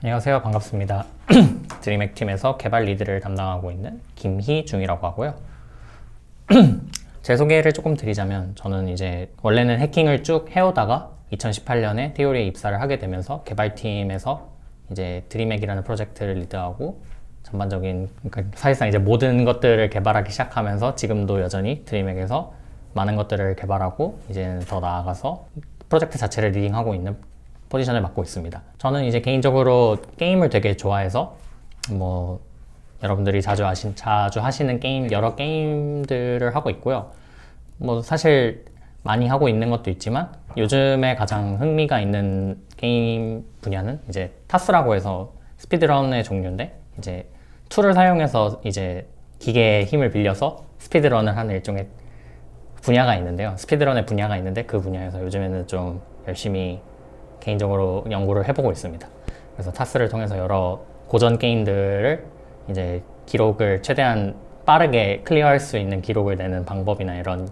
안녕하세요. 반갑습니다. 드림액 팀에서 개발 리드를 담당하고 있는 김희중이라고 하고요. 제 소개를 조금 드리자면 저는 이제 원래는 해킹을 쭉 해오다가 2018년에 티오리에 입사를 하게 되면서 개발팀에서 이제 드림액이라는 프로젝트를 리드하고 전반적인, 그러니까 사실상 이제 모든 것들을 개발하기 시작하면서 지금도 여전히 드림액에서 많은 것들을 개발하고 이제는 더 나아가서 프로젝트 자체를 리딩하고 있는 포지션을 맡고 있습니다. 저는 이제 개인적으로 게임을 되게 좋아해서 뭐 여러분들이 자주 하시는 게임, 여러 게임들을 하고 있고요. 뭐 사실 많이 하고 있는 것도 있지만 요즘에 가장 흥미가 있는 게임 분야는 이제 타스라고 해서 스피드런의 종류인데, 이제 툴을 사용해서 이제 기계의 힘을 빌려서 스피드런을 하는 일종의 분야가 있는데요. 스피드런의 분야가 있는데 그 분야에서 요즘에는 좀 열심히 개인적으로 연구를 해보고 있습니다. 그래서 타스를 통해서 여러 고전 게임들을 이제 기록을 최대한 빠르게 클리어할 수 있는 기록을 내는 방법이나 이런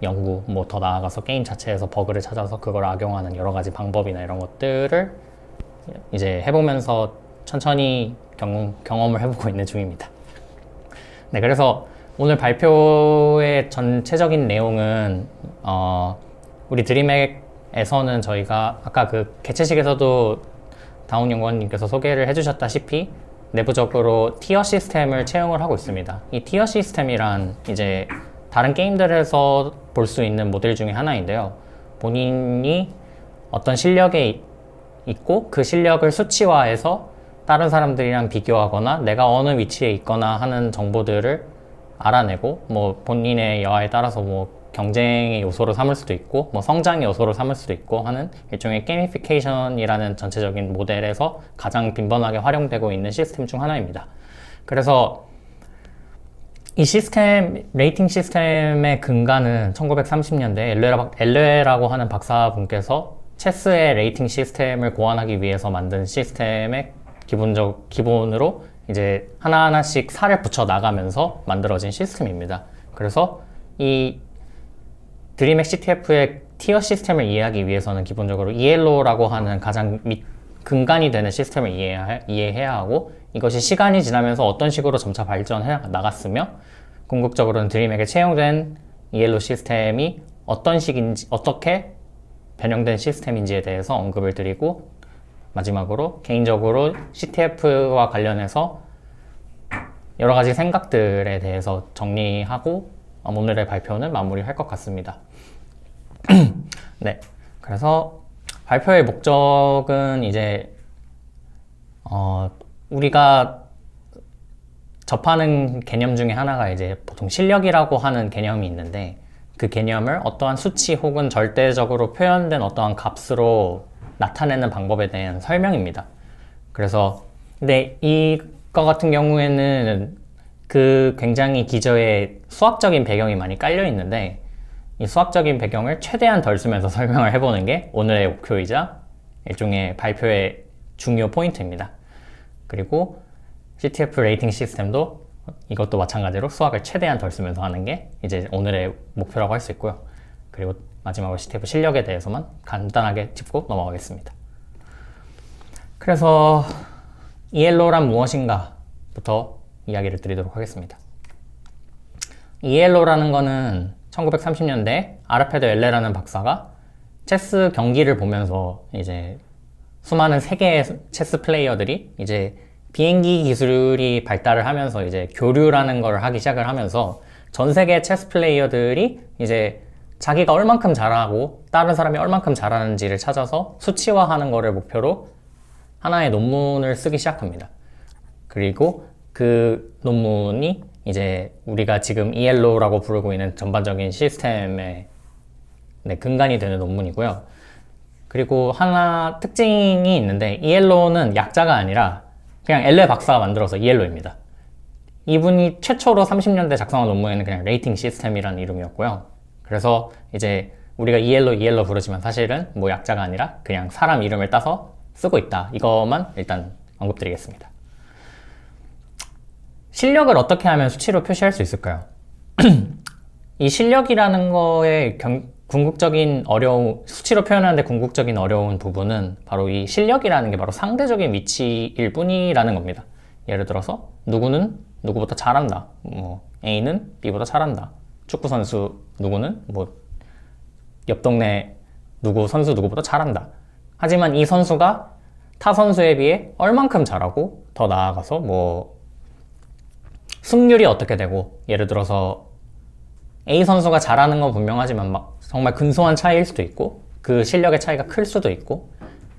연구, 뭐 더 나아가서 게임 자체에서 버그를 찾아서 그걸 악용하는 여러 가지 방법이나 이런 것들을 이제 해보면서 천천히 경험을 해보고 있는 중입니다. 네, 그래서 오늘 발표의 전체적인 내용은 우리 드림액에서는 저희가 아까 그 개최식에서도 다운 연구원님께서 소개를 해주셨다시피 내부적으로 티어 시스템을 채용을 하고 있습니다. 이 티어 시스템이란 이제 다른 게임들에서 볼 수 있는 모델 중에 하나인데요. 본인이 어떤 실력에 있고 그 실력을 수치화해서 다른 사람들이랑 비교하거나 내가 어느 위치에 있거나 하는 정보들을 알아내고, 뭐 본인의 여하에 따라서 뭐 경쟁의 요소로 삼을 수도 있고 뭐 성장의 요소로 삼을 수도 있고 하는 일종의 게이미피케이션이라는 전체적인 모델에서 가장 빈번하게 활용되고 있는 시스템 중 하나입니다. 그래서 이 시스템, 레이팅 시스템의 근간은 1930년대 엘레라고 하는 박사분께서 체스의 레이팅 시스템을 고안하기 위해서 만든 시스템의 기본으로 이제 하나하나씩 살을 붙여 나가면서 만들어진 시스템입니다. 그래서 이 드림액 CTF의 티어 시스템을 이해하기 위해서는 기본적으로 ELO라고 하는 가장 근간이 되는 시스템을 이해해야 하고, 이것이 시간이 지나면서 어떤 식으로 점차 발전해 나갔으며 궁극적으로는 드림액에 채용된 ELO 시스템이 어떤 식인지, 어떻게 변형된 시스템인지에 대해서 언급을 드리고, 마지막으로 개인적으로 CTF와 관련해서 여러 가지 생각들에 대해서 정리하고 오늘의 발표는 마무리할 것 같습니다. 네, 그래서 발표의 목적은 이제 우리가 접하는 개념 중에 하나가 이제 보통 실력이라고 하는 개념이 있는데, 그 개념을 어떠한 수치 혹은 절대적으로 표현된 어떠한 값으로 나타내는 방법에 대한 설명입니다. 그래서 근데 이거 같은 경우에는 그 굉장히 기저에 수학적인 배경이 많이 깔려 있는데, 이 수학적인 배경을 최대한 덜 쓰면서 설명을 해보는 게 오늘의 목표이자 일종의 발표의 중요 포인트입니다. 그리고 CTF 레이팅 시스템도 이것도 마찬가지로 수학을 최대한 덜 쓰면서 하는 게 이제 오늘의 목표라고 할 수 있고요. 그리고 마지막으로 CTF 실력에 대해서만 간단하게 짚고 넘어가겠습니다. 그래서 ELO란 무엇인가 부터 이야기를 드리도록 하겠습니다. ELO라는 거는 1930년대 아르페도 엘레라는 박사가 체스 경기를 보면서 이제 수많은 세계의 체스 플레이어들이 이제 비행기 기술이 발달을 하면서 이제 교류라는 걸 하기 시작을 하면서 전 세계 체스 플레이어들이 이제 자기가 얼만큼 잘하고 다른 사람이 얼만큼 잘하는지를 찾아서 수치화하는 거를 목표로 하나의 논문을 쓰기 시작합니다. 그리고 그 논문이 이제 우리가 지금 ELO라고 부르고 있는 전반적인 시스템의 근간이 되는 논문이고요. 그리고 하나 특징이 있는데, ELO는 약자가 아니라 그냥 엘레 박사가 만들어서 ELO입니다. 이분이 최초로 30년대 작성한 논문에는 그냥 레이팅 시스템이라는 이름이었고요. 그래서 이제 우리가 ELO 부르지만 사실은 뭐 약자가 아니라 그냥 사람 이름을 따서 쓰고 있다. 이것만 일단 언급드리겠습니다. 실력을 어떻게 하면 수치로 표시할 수 있을까요? 이 실력이라는 거의 궁극적인 어려움, 수치로 표현하는데 궁극적인 어려운 부분은 바로 이 실력이라는 게 바로 상대적인 위치일 뿐이라는 겁니다. 예를 들어서 누구는 누구보다 잘한다. 뭐 A는 B보다 잘한다. 축구 선수 누구는 뭐 옆 동네 누구 선수 누구보다 잘한다. 하지만 이 선수가 타 선수에 비해 얼만큼 잘하고 더 나아가서 뭐 승률이 어떻게 되고, 예를 들어서 A 선수가 잘하는 건 분명하지만 막 정말 근소한 차이일 수도 있고 그 실력의 차이가 클 수도 있고,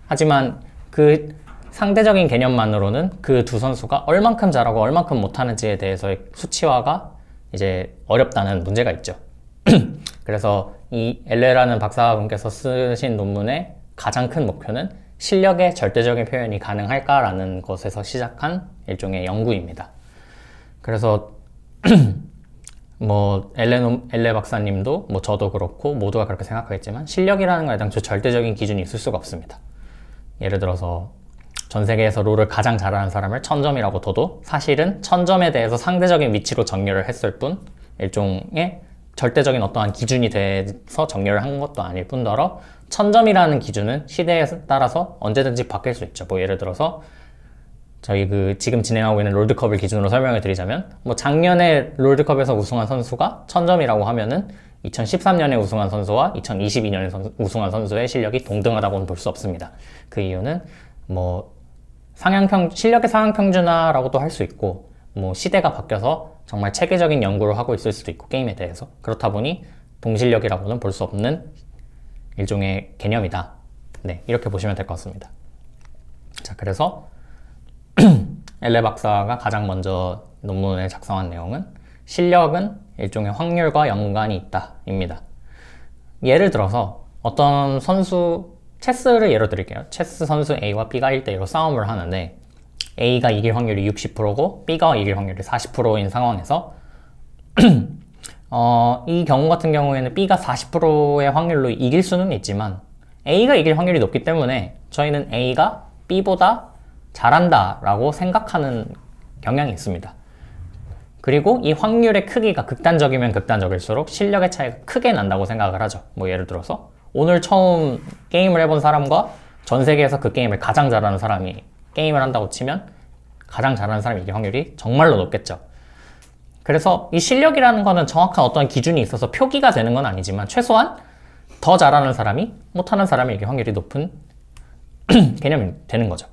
하지만 그 상대적인 개념만으로는 그 두 선수가 얼만큼 잘하고 얼만큼 못하는지에 대해서의 수치화가 이제 어렵다는 문제가 있죠. 그래서 이 엘레라는 박사분께서 쓰신 논문의 가장 큰 목표는 실력의 절대적인 표현이 가능할까라는 것에서 시작한 일종의 연구입니다. 그래서 뭐 엘레 박사님도 뭐 저도 그렇고 모두가 그렇게 생각하겠지만 실력이라는 거에 대한 절대적인 기준이 있을 수가 없습니다. 예를 들어서 전 세계에서 롤을 가장 잘하는 사람을 1000점이라고 둬도 사실은 1000점에 대해서 상대적인 위치로 정렬을 했을 뿐 일종의 절대적인 어떠한 기준이 돼서 정렬을 한 것도 아닐 뿐더러 1000점이라는 기준은 시대에 따라서 언제든지 바뀔 수 있죠. 뭐 예를 들어서 저희 지금 진행하고 있는 롤드컵을 기준으로 설명을 드리자면 뭐 작년에 롤드컵에서 우승한 선수가 1000점이라고 하면은 2013년에 우승한 선수와 2022년에 우승한 선수의 실력이 동등하다고는 볼 수 없습니다. 그 이유는 뭐 실력의 상향평준화라고도 할 수 있고 뭐 시대가 바뀌어서 정말 체계적인 연구를 하고 있을 수도 있고 게임에 대해서 그렇다 보니 동실력이라고는 볼 수 없는 일종의 개념이다. 네, 이렇게 보시면 될 것 같습니다. 자, 그래서 엘레 박사가 가장 먼저 논문에 작성한 내용은 실력은 일종의 확률과 연관이 있다 입니다. 예를 들어서 어떤 선수, 체스를 예로 드릴게요. 체스 선수 A와 B가 1대1로 싸움을 하는데 A가 이길 확률이 60%고 B가 이길 확률이 40%인 상황에서 이 경우 같은 경우에는 B가 40%의 확률로 이길 수는 있지만 A가 이길 확률이 높기 때문에 저희는 A가 B보다 잘한다 라고 생각하는 경향이 있습니다. 그리고 이 확률의 크기가 극단적이면 극단적일수록 실력의 차이가 크게 난다고 생각을 하죠. 뭐 예를 들어서 오늘 처음 게임을 해본 사람과 전 세계에서 그 게임을 가장 잘하는 사람이 게임을 한다고 치면 가장 잘하는 사람이 이길 확률이 정말로 높겠죠. 그래서 이 실력이라는 거는 정확한 어떤 기준이 있어서 표기가 되는 건 아니지만 최소한 더 잘하는 사람이 못하는 사람이 이길 확률이 높은 개념이 되는 거죠.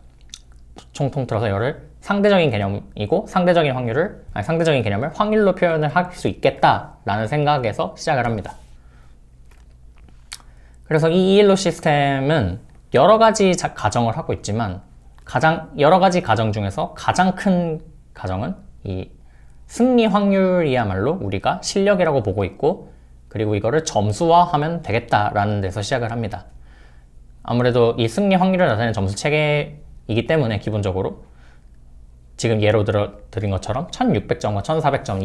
총 통틀어서 이거를 상대적인 개념이고 상대적인 개념을 확률로 표현을 할 수 있겠다라는 생각에서 시작을 합니다. 그래서 이 이엘로 시스템은 여러 가지 가정을 하고 있지만 여러 가지 가정 중에서 가장 큰 가정은 이 승리 확률이야말로 우리가 실력이라고 보고 있고 그리고 이거를 점수화하면 되겠다라는 데서 시작을 합니다. 아무래도 이 승리 확률을 나타내는 점수 체계이기 때문에 기본적으로 지금 예로 드린 것처럼 1600점과 1400점,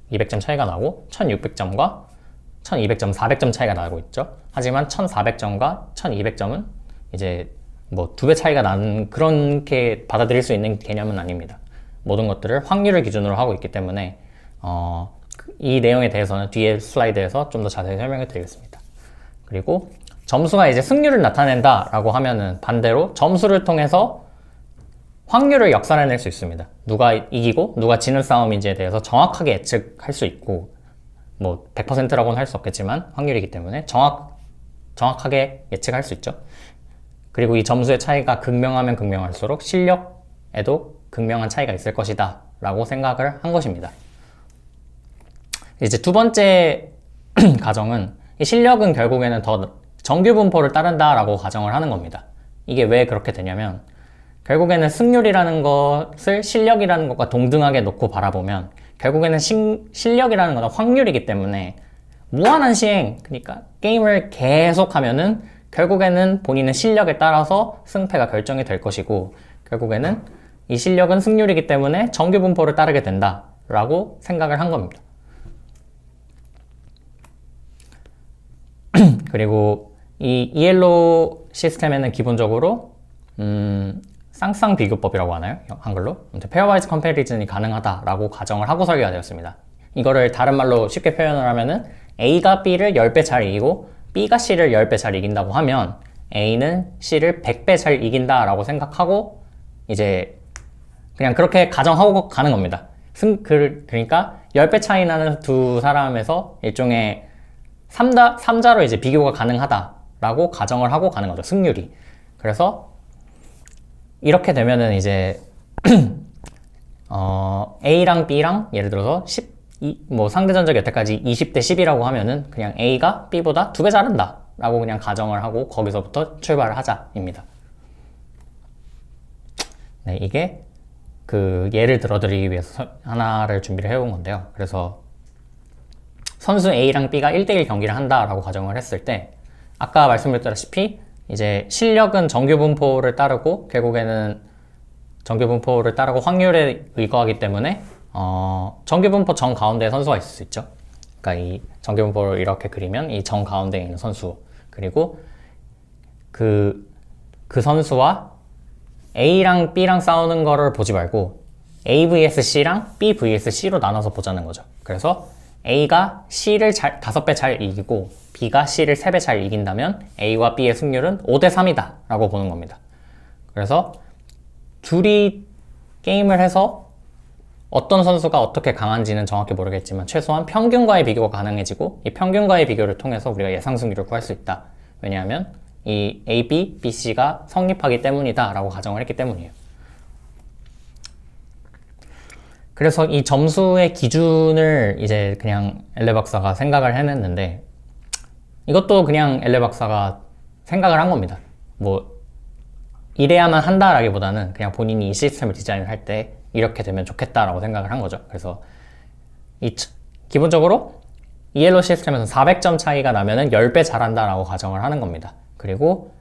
200점 차이가 나고 1600점과 1200점, 400점 차이가 나고 있죠. 하지만 1400점과 1200점은 이제 뭐 2배 차이가 나는 그렇게 받아들일 수 있는 개념은 아닙니다. 모든 것들을 확률을 기준으로 하고 있기 때문에 이 내용에 대해서는 뒤에 슬라이드에서 좀 더 자세히 설명을 드리겠습니다. 그리고 점수가 이제 승률을 나타낸다 라고 하면은 반대로 점수를 통해서 확률을 역산해낼 수 있습니다. 누가 이기고 누가 지는 싸움인지에 대해서 정확하게 예측할 수 있고 뭐 100%라고는 할 수 없겠지만 확률이기 때문에 정확하게 예측할 수 있죠. 그리고 이 점수의 차이가 극명하면 극명할수록 실력에도 극명한 차이가 있을 것이다 라고 생각을 한 것입니다. 이제 두 번째 가정은 이 실력은 결국에는 더 정규 분포를 따른다 라고 가정을 하는 겁니다. 이게 왜 그렇게 되냐면 결국에는 승률이라는 것을 실력이라는 것과 동등하게 놓고 바라보면 결국에는 실력이라는 것은 확률이기 때문에 무한한 시행, 그러니까 게임을 계속 하면은 결국에는 본인의 실력에 따라서 승패가 결정이 될 것이고 결국에는 이 실력은 승률이기 때문에 정규 분포를 따르게 된다 라고 생각을 한 겁니다. 그리고 이 이엘로 시스템에는 기본적으로 쌍쌍 비교법이라고 하나요? 한글로? 페어와이즈 컴패리즌이 가능하다라고 가정을 하고 설계가 되었습니다. 이거를 다른 말로 쉽게 표현을 하면은 A가 B를 10배 잘 이기고 B가 C를 10배 잘 이긴다고 하면 A는 C를 100배 잘 이긴다라고 생각하고 이제 그냥 그렇게 가정하고 가는 겁니다. 그러니까 10배 차이 나는 두 사람에서 일종의 3자로 이제 비교가 가능하다라고 가정을 하고 가는 거죠. 승률이. 그래서 이렇게 되면은 이제 A랑 B랑 예를 들어서 뭐 상대전적 여태까지 20대 10이라고 하면은 그냥 A가 B보다 2배 잘한다 라고 그냥 가정을 하고 거기서부터 출발을 하자입니다. 네, 이게 그 예를 들어드리기 위해서 하나를 준비를 해온 건데요. 그래서 선수 A랑 B가 1대1 경기를 한다라고 가정을 했을 때 아까 말씀드렸다시피 이제 실력은 정규분포를 따르고 결국에는 정규분포를 따르고 확률에 의거하기 때문에 정규분포 정 가운데에 선수가 있을 수 있죠. 그러니까 이 정규분포를 이렇게 그리면 이 정 가운데에 있는 선수 그리고 그 선수와 A랑 B랑 싸우는 거를 보지 말고 A vs C랑 B vs C로 나눠서 보자는 거죠. 그래서 A가 C를 5배 잘 이기고 B가 C를 3배 잘 이긴다면 A와 B의 승률은 5대 3이다 라고 보는 겁니다. 그래서 둘이 게임을 해서 어떤 선수가 어떻게 강한지는 정확히 모르겠지만 최소한 평균과의 비교가 가능해지고 이 평균과의 비교를 통해서 우리가 예상 승률을 구할 수 있다. 왜냐하면 이 A, B, B, C가 성립하기 때문이다 라고 가정을 했기 때문이에요. 그래서 이 점수의 기준을 이제 그냥 엘레 박사가 생각을 해냈는데 이것도 그냥 엘레 박사가 생각을 한 겁니다. 뭐 이래야만 한다라기보다는 그냥 본인이 이 시스템을 디자인을 할 때 이렇게 되면 좋겠다라고 생각을 한 거죠. 그래서 기본적으로 이엘로 시스템에서 400점 차이가 나면은 10배 잘한다라고 가정을 하는 겁니다. 그리고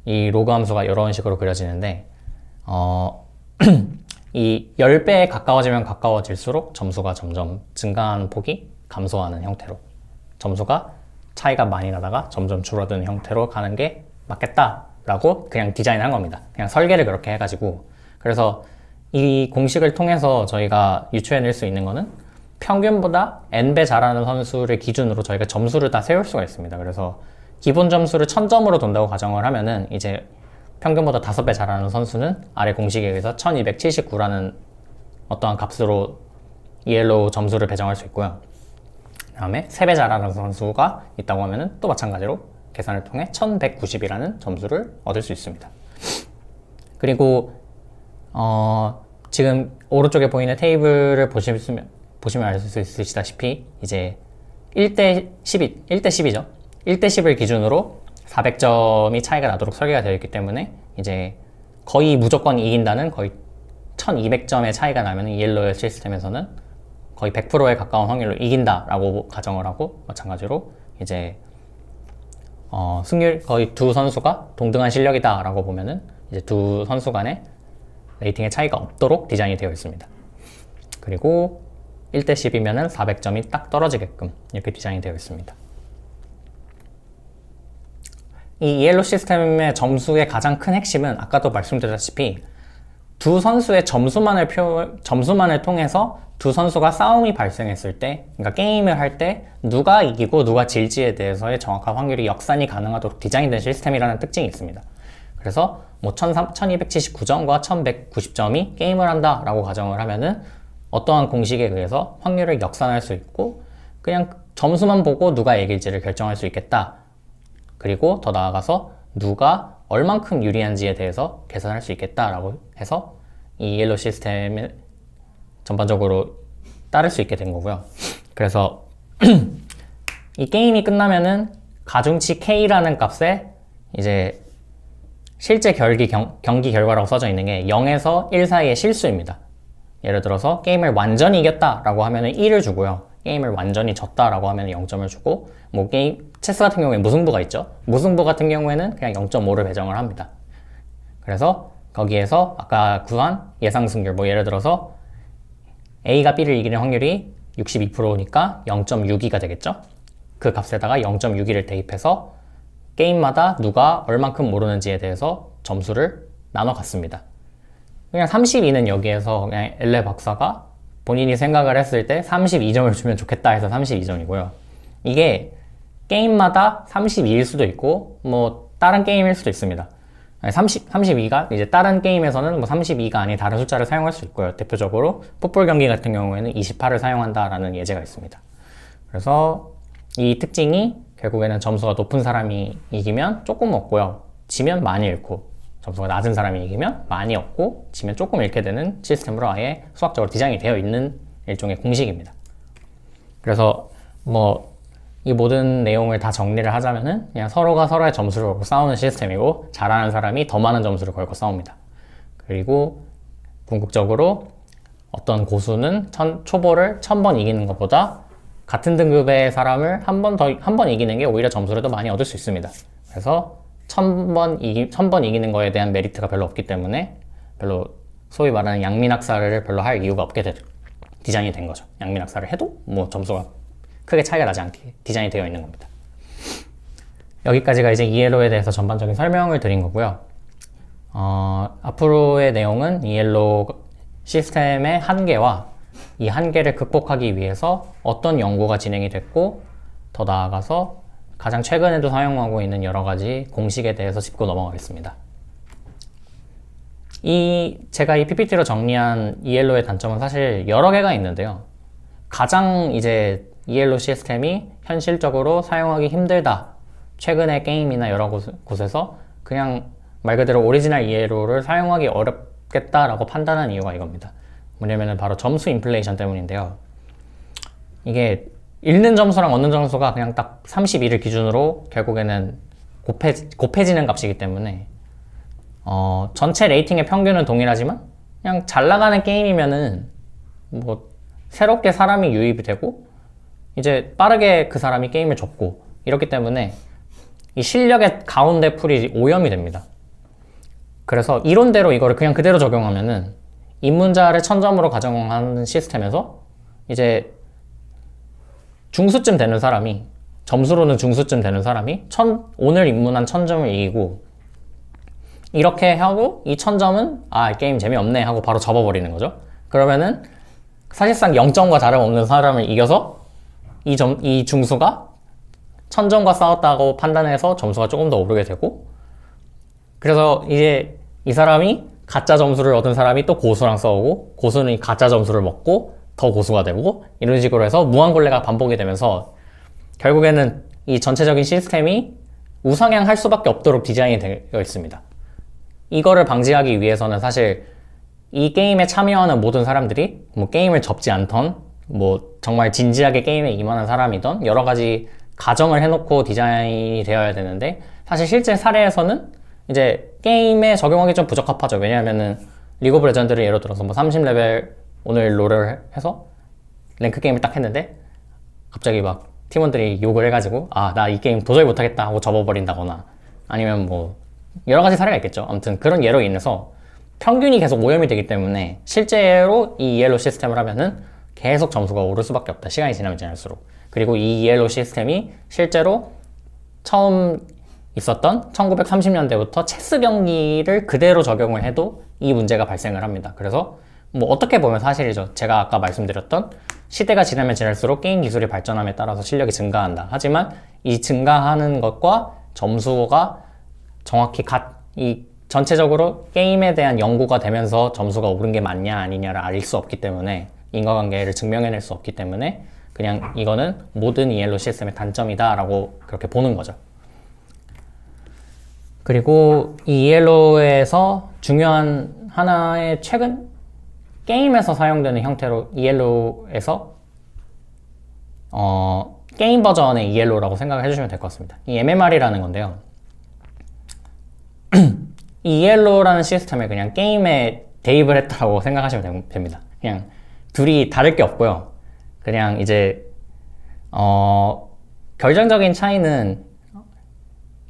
이 로그 함수가 이런 식으로 그려지는데 이 10배에 가까워지면 가까워질수록 점수가 점점 증가하는 폭이 감소하는 형태로 점수가 차이가 많이 나다가 점점 줄어드는 형태로 가는 게 맞겠다라고 그냥 디자인한 겁니다. 그냥 설계를 그렇게 해가지고 그래서 이 공식을 통해서 저희가 유추해낼 수 있는 거는 평균보다 n배 잘하는 선수를 기준으로 저희가 점수를 다 세울 수가 있습니다. 그래서 기본 점수를 1000점으로 둔다고 가정을 하면은 이제 평균보다 5배 잘하는 선수는 아래 공식에 의해서 1279라는 어떠한 값으로 ELO 점수를 배정할 수 있고요. 그 다음에 3배 잘하는 선수가 있다고 하면은 또 마찬가지로 계산을 통해 1190이라는 점수를 얻을 수 있습니다. 그리고 지금 오른쪽에 보이는 테이블을 보시면 알 수 있으시다시피 이제 1대 10이죠. 1대 10을 기준으로 400점이 차이가 나도록 설계가 되어 있기 때문에 이제 거의 무조건 이긴다는 거의 1200점의 차이가 나면 이엘로의 시스템에서는 거의 100%에 가까운 확률로 이긴다라고 가정을 하고 마찬가지로 이제 승률 거의 두 선수가 동등한 실력이다라고 보면은 이제 두 선수 간의 레이팅의 차이가 없도록 디자인이 되어 있습니다. 그리고 1대 10이면은 400점이 딱 떨어지게끔 이렇게 디자인이 되어 있습니다. 이 이엘로 시스템의 점수의 가장 큰 핵심은 아까도 말씀드렸다시피 두 선수의 점수만을 통해서 두 선수가 싸움이 발생했을 때, 그러니까 게임을 할 때 누가 이기고 누가 질지에 대해서의 정확한 확률이 역산이 가능하도록 디자인된 시스템이라는 특징이 있습니다. 그래서 뭐 1279점과 1190점이 게임을 한다라고 가정을 하면은 어떠한 공식에 의해서 확률을 역산할 수 있고 그냥 점수만 보고 누가 이길지를 결정할 수 있겠다. 그리고 더 나아가서 누가 얼만큼 유리한지에 대해서 계산할 수 있겠다라고 해서 이 이엘로 시스템을 전반적으로 따를 수 있게 된 거고요. 그래서 이 게임이 끝나면은 가중치 K라는 값에 이제 실제 경기 결과라고 써져 있는 게 0에서 1 사이의 실수입니다. 예를 들어서 게임을 완전히 이겼다라고 하면은 1을 주고요. 게임을 완전히 졌다라고 하면 0점을 주고 뭐 체스 같은 경우에 무승부가 있죠. 무승부 같은 경우에는 그냥 0.5를 배정을 합니다. 그래서 거기에서 아까 구한 예상 승률 뭐 예를 들어서 A가 B를 이기는 확률이 62%니까 0.62가 되겠죠. 그 값에다가 0.62를 대입해서 게임마다 누가 얼만큼 모르는지에 대해서 점수를 나눠 갔습니다. 그냥 32는 여기에서 그냥 엘레 박사가 본인이 생각을 했을 때 32점을 주면 좋겠다 해서 32점이고요. 이게 게임마다 32일 수도 있고 뭐 다른 게임일 수도 있습니다. 32가 이제 다른 게임에서는 뭐 32가 아닌 다른 숫자를 사용할 수 있고요. 대표적으로 풋볼 경기 같은 경우에는 28을 사용한다라는 예제가 있습니다. 그래서 이 특징이 결국에는 점수가 높은 사람이 이기면 조금 얻고요. 지면 많이 잃고, 점수가 낮은 사람이 이기면 많이 얻고 지면 조금 잃게 되는 시스템으로 아예 수학적으로 디자인이 되어 있는 일종의 공식입니다. 그래서 뭐 이 모든 내용을 다 정리를 하자면은 그냥 서로가 서로의 점수를 걸고 싸우는 시스템이고, 잘하는 사람이 더 많은 점수를 걸고 싸웁니다. 그리고 궁극적으로 어떤 고수는 초보를 1000번 이기는 것보다 같은 등급의 사람을 한 번 이기는 게 오히려 점수를 더 많이 얻을 수 있습니다. 그래서 1000번 이기는 거에 대한 메리트가 별로 없기 때문에 별로 소위 말하는 양민학살을 별로 할 이유가 없게 디자인이 된 거죠. 양민학살을 해도 뭐 점수가 크게 차이가 나지 않게 디자인이 되어 있는 겁니다. 여기까지가 이제 이엘로에 대해서 전반적인 설명을 드린 거고요. 앞으로의 내용은 이엘로 시스템의 한계와 이 한계를 극복하기 위해서 어떤 연구가 진행이 됐고, 더 나아가서 가장 최근에도 사용하고 있는 여러 가지 공식에 대해서 짚고 넘어가겠습니다. 제가 이 PPT로 정리한 이엘로의 단점은 사실 여러 개가 있는데요. 가장 이제 이엘로 시스템이 현실적으로 사용하기 힘들다, 최근의 게임이나 여러 곳에서 그냥 말 그대로 오리지널 이엘로를 사용하기 어렵겠다라고 판단한 이유가 이겁니다. 뭐냐면은 바로 점수 인플레이션 때문인데요. 이게 읽는 점수랑 얻는 점수가 그냥 딱 32를 기준으로 결국에는 곱해지는 값이기 때문에 전체 레이팅의 평균은 동일하지만 그냥 잘 나가는 게임이면은 뭐 새롭게 사람이 유입이 되고 이제 빠르게 그 사람이 게임을 접고 이렇기 때문에 이 실력의 가운데 풀이 오염이 됩니다. 그래서 이론대로 이거를 그냥 그대로 적용하면은 입문자를 1000점으로 가정하는 시스템에서 이제 중수쯤 되는 사람이, 점수로는 중수쯤 되는 사람이 오늘 입문한 1000점을 이기고, 이렇게 하고 이 1000점은 이 게임 재미없네 하고 바로 접어버리는 거죠. 그러면은 사실상 0점과 다름없는 사람을 이겨서 이 중수가 1000점과 싸웠다고 판단해서 점수가 조금 더 오르게 되고, 그래서 이제 이 사람이 가짜 점수를 얻은 사람이 또 고수랑 싸우고, 고수는 이 가짜 점수를 먹고 더 고수가 되고, 이런 식으로 해서 무한걸레가 반복이 되면서 결국에는 이 전체적인 시스템이 우상향할 수밖에 없도록 디자인이 되어 있습니다. 이거를 방지하기 위해서는 사실 이 게임에 참여하는 모든 사람들이 뭐 게임을 접지 않던, 뭐 정말 진지하게 게임에 임하는 사람이던 여러 가지 가정을 해놓고 디자인이 되어야 되는데, 사실 실제 사례에서는 이제 게임에 적용하기 좀 부적합하죠. 왜냐하면은 리그 오브 레전드를 예로 들어서 뭐 30레벨 오늘 롤을 해서 랭크 게임을 딱 했는데 갑자기 막 팀원들이 욕을 해가지고 나 이 게임 도저히 못하겠다 하고 접어버린다거나, 아니면 뭐 여러 가지 사례가 있겠죠. 아무튼 그런 예로 인해서 평균이 계속 오염이 되기 때문에 실제로 이 이엘로 시스템을 하면은 계속 점수가 오를 수밖에 없다. 시간이 지나면 지날수록. 그리고 이 이엘로 시스템이 실제로 처음 있었던 1930년대부터 체스 경기를 그대로 적용을 해도 이 문제가 발생을 합니다. 그래서 뭐 어떻게 보면 사실이죠. 제가 아까 말씀드렸던 시대가 지나면 지날수록 게임 기술이 발전함에 따라서 실력이 증가한다. 하지만 이 증가하는 것과 점수가 정확히 이 전체적으로 게임에 대한 연구가 되면서 점수가 오른 게 맞냐 아니냐를 알 수 없기 때문에, 인과관계를 증명해낼 수 없기 때문에 그냥 이거는 모든 이엘로 시스템의 단점이다 라고 그렇게 보는 거죠. 그리고 이 이엘로에서 중요한 하나의 최근 게임에서 사용되는 형태로 이엘로에서 게임 버전의 이엘로라고 생각을 해주시면 될 것 같습니다. 이 MMR이라는 건데요. 이 이엘로라는 시스템을 그냥 게임에 대입을 했다고 생각하시면 됩니다. 그냥 둘이 다를 게 없고요. 그냥 이제 결정적인 차이는,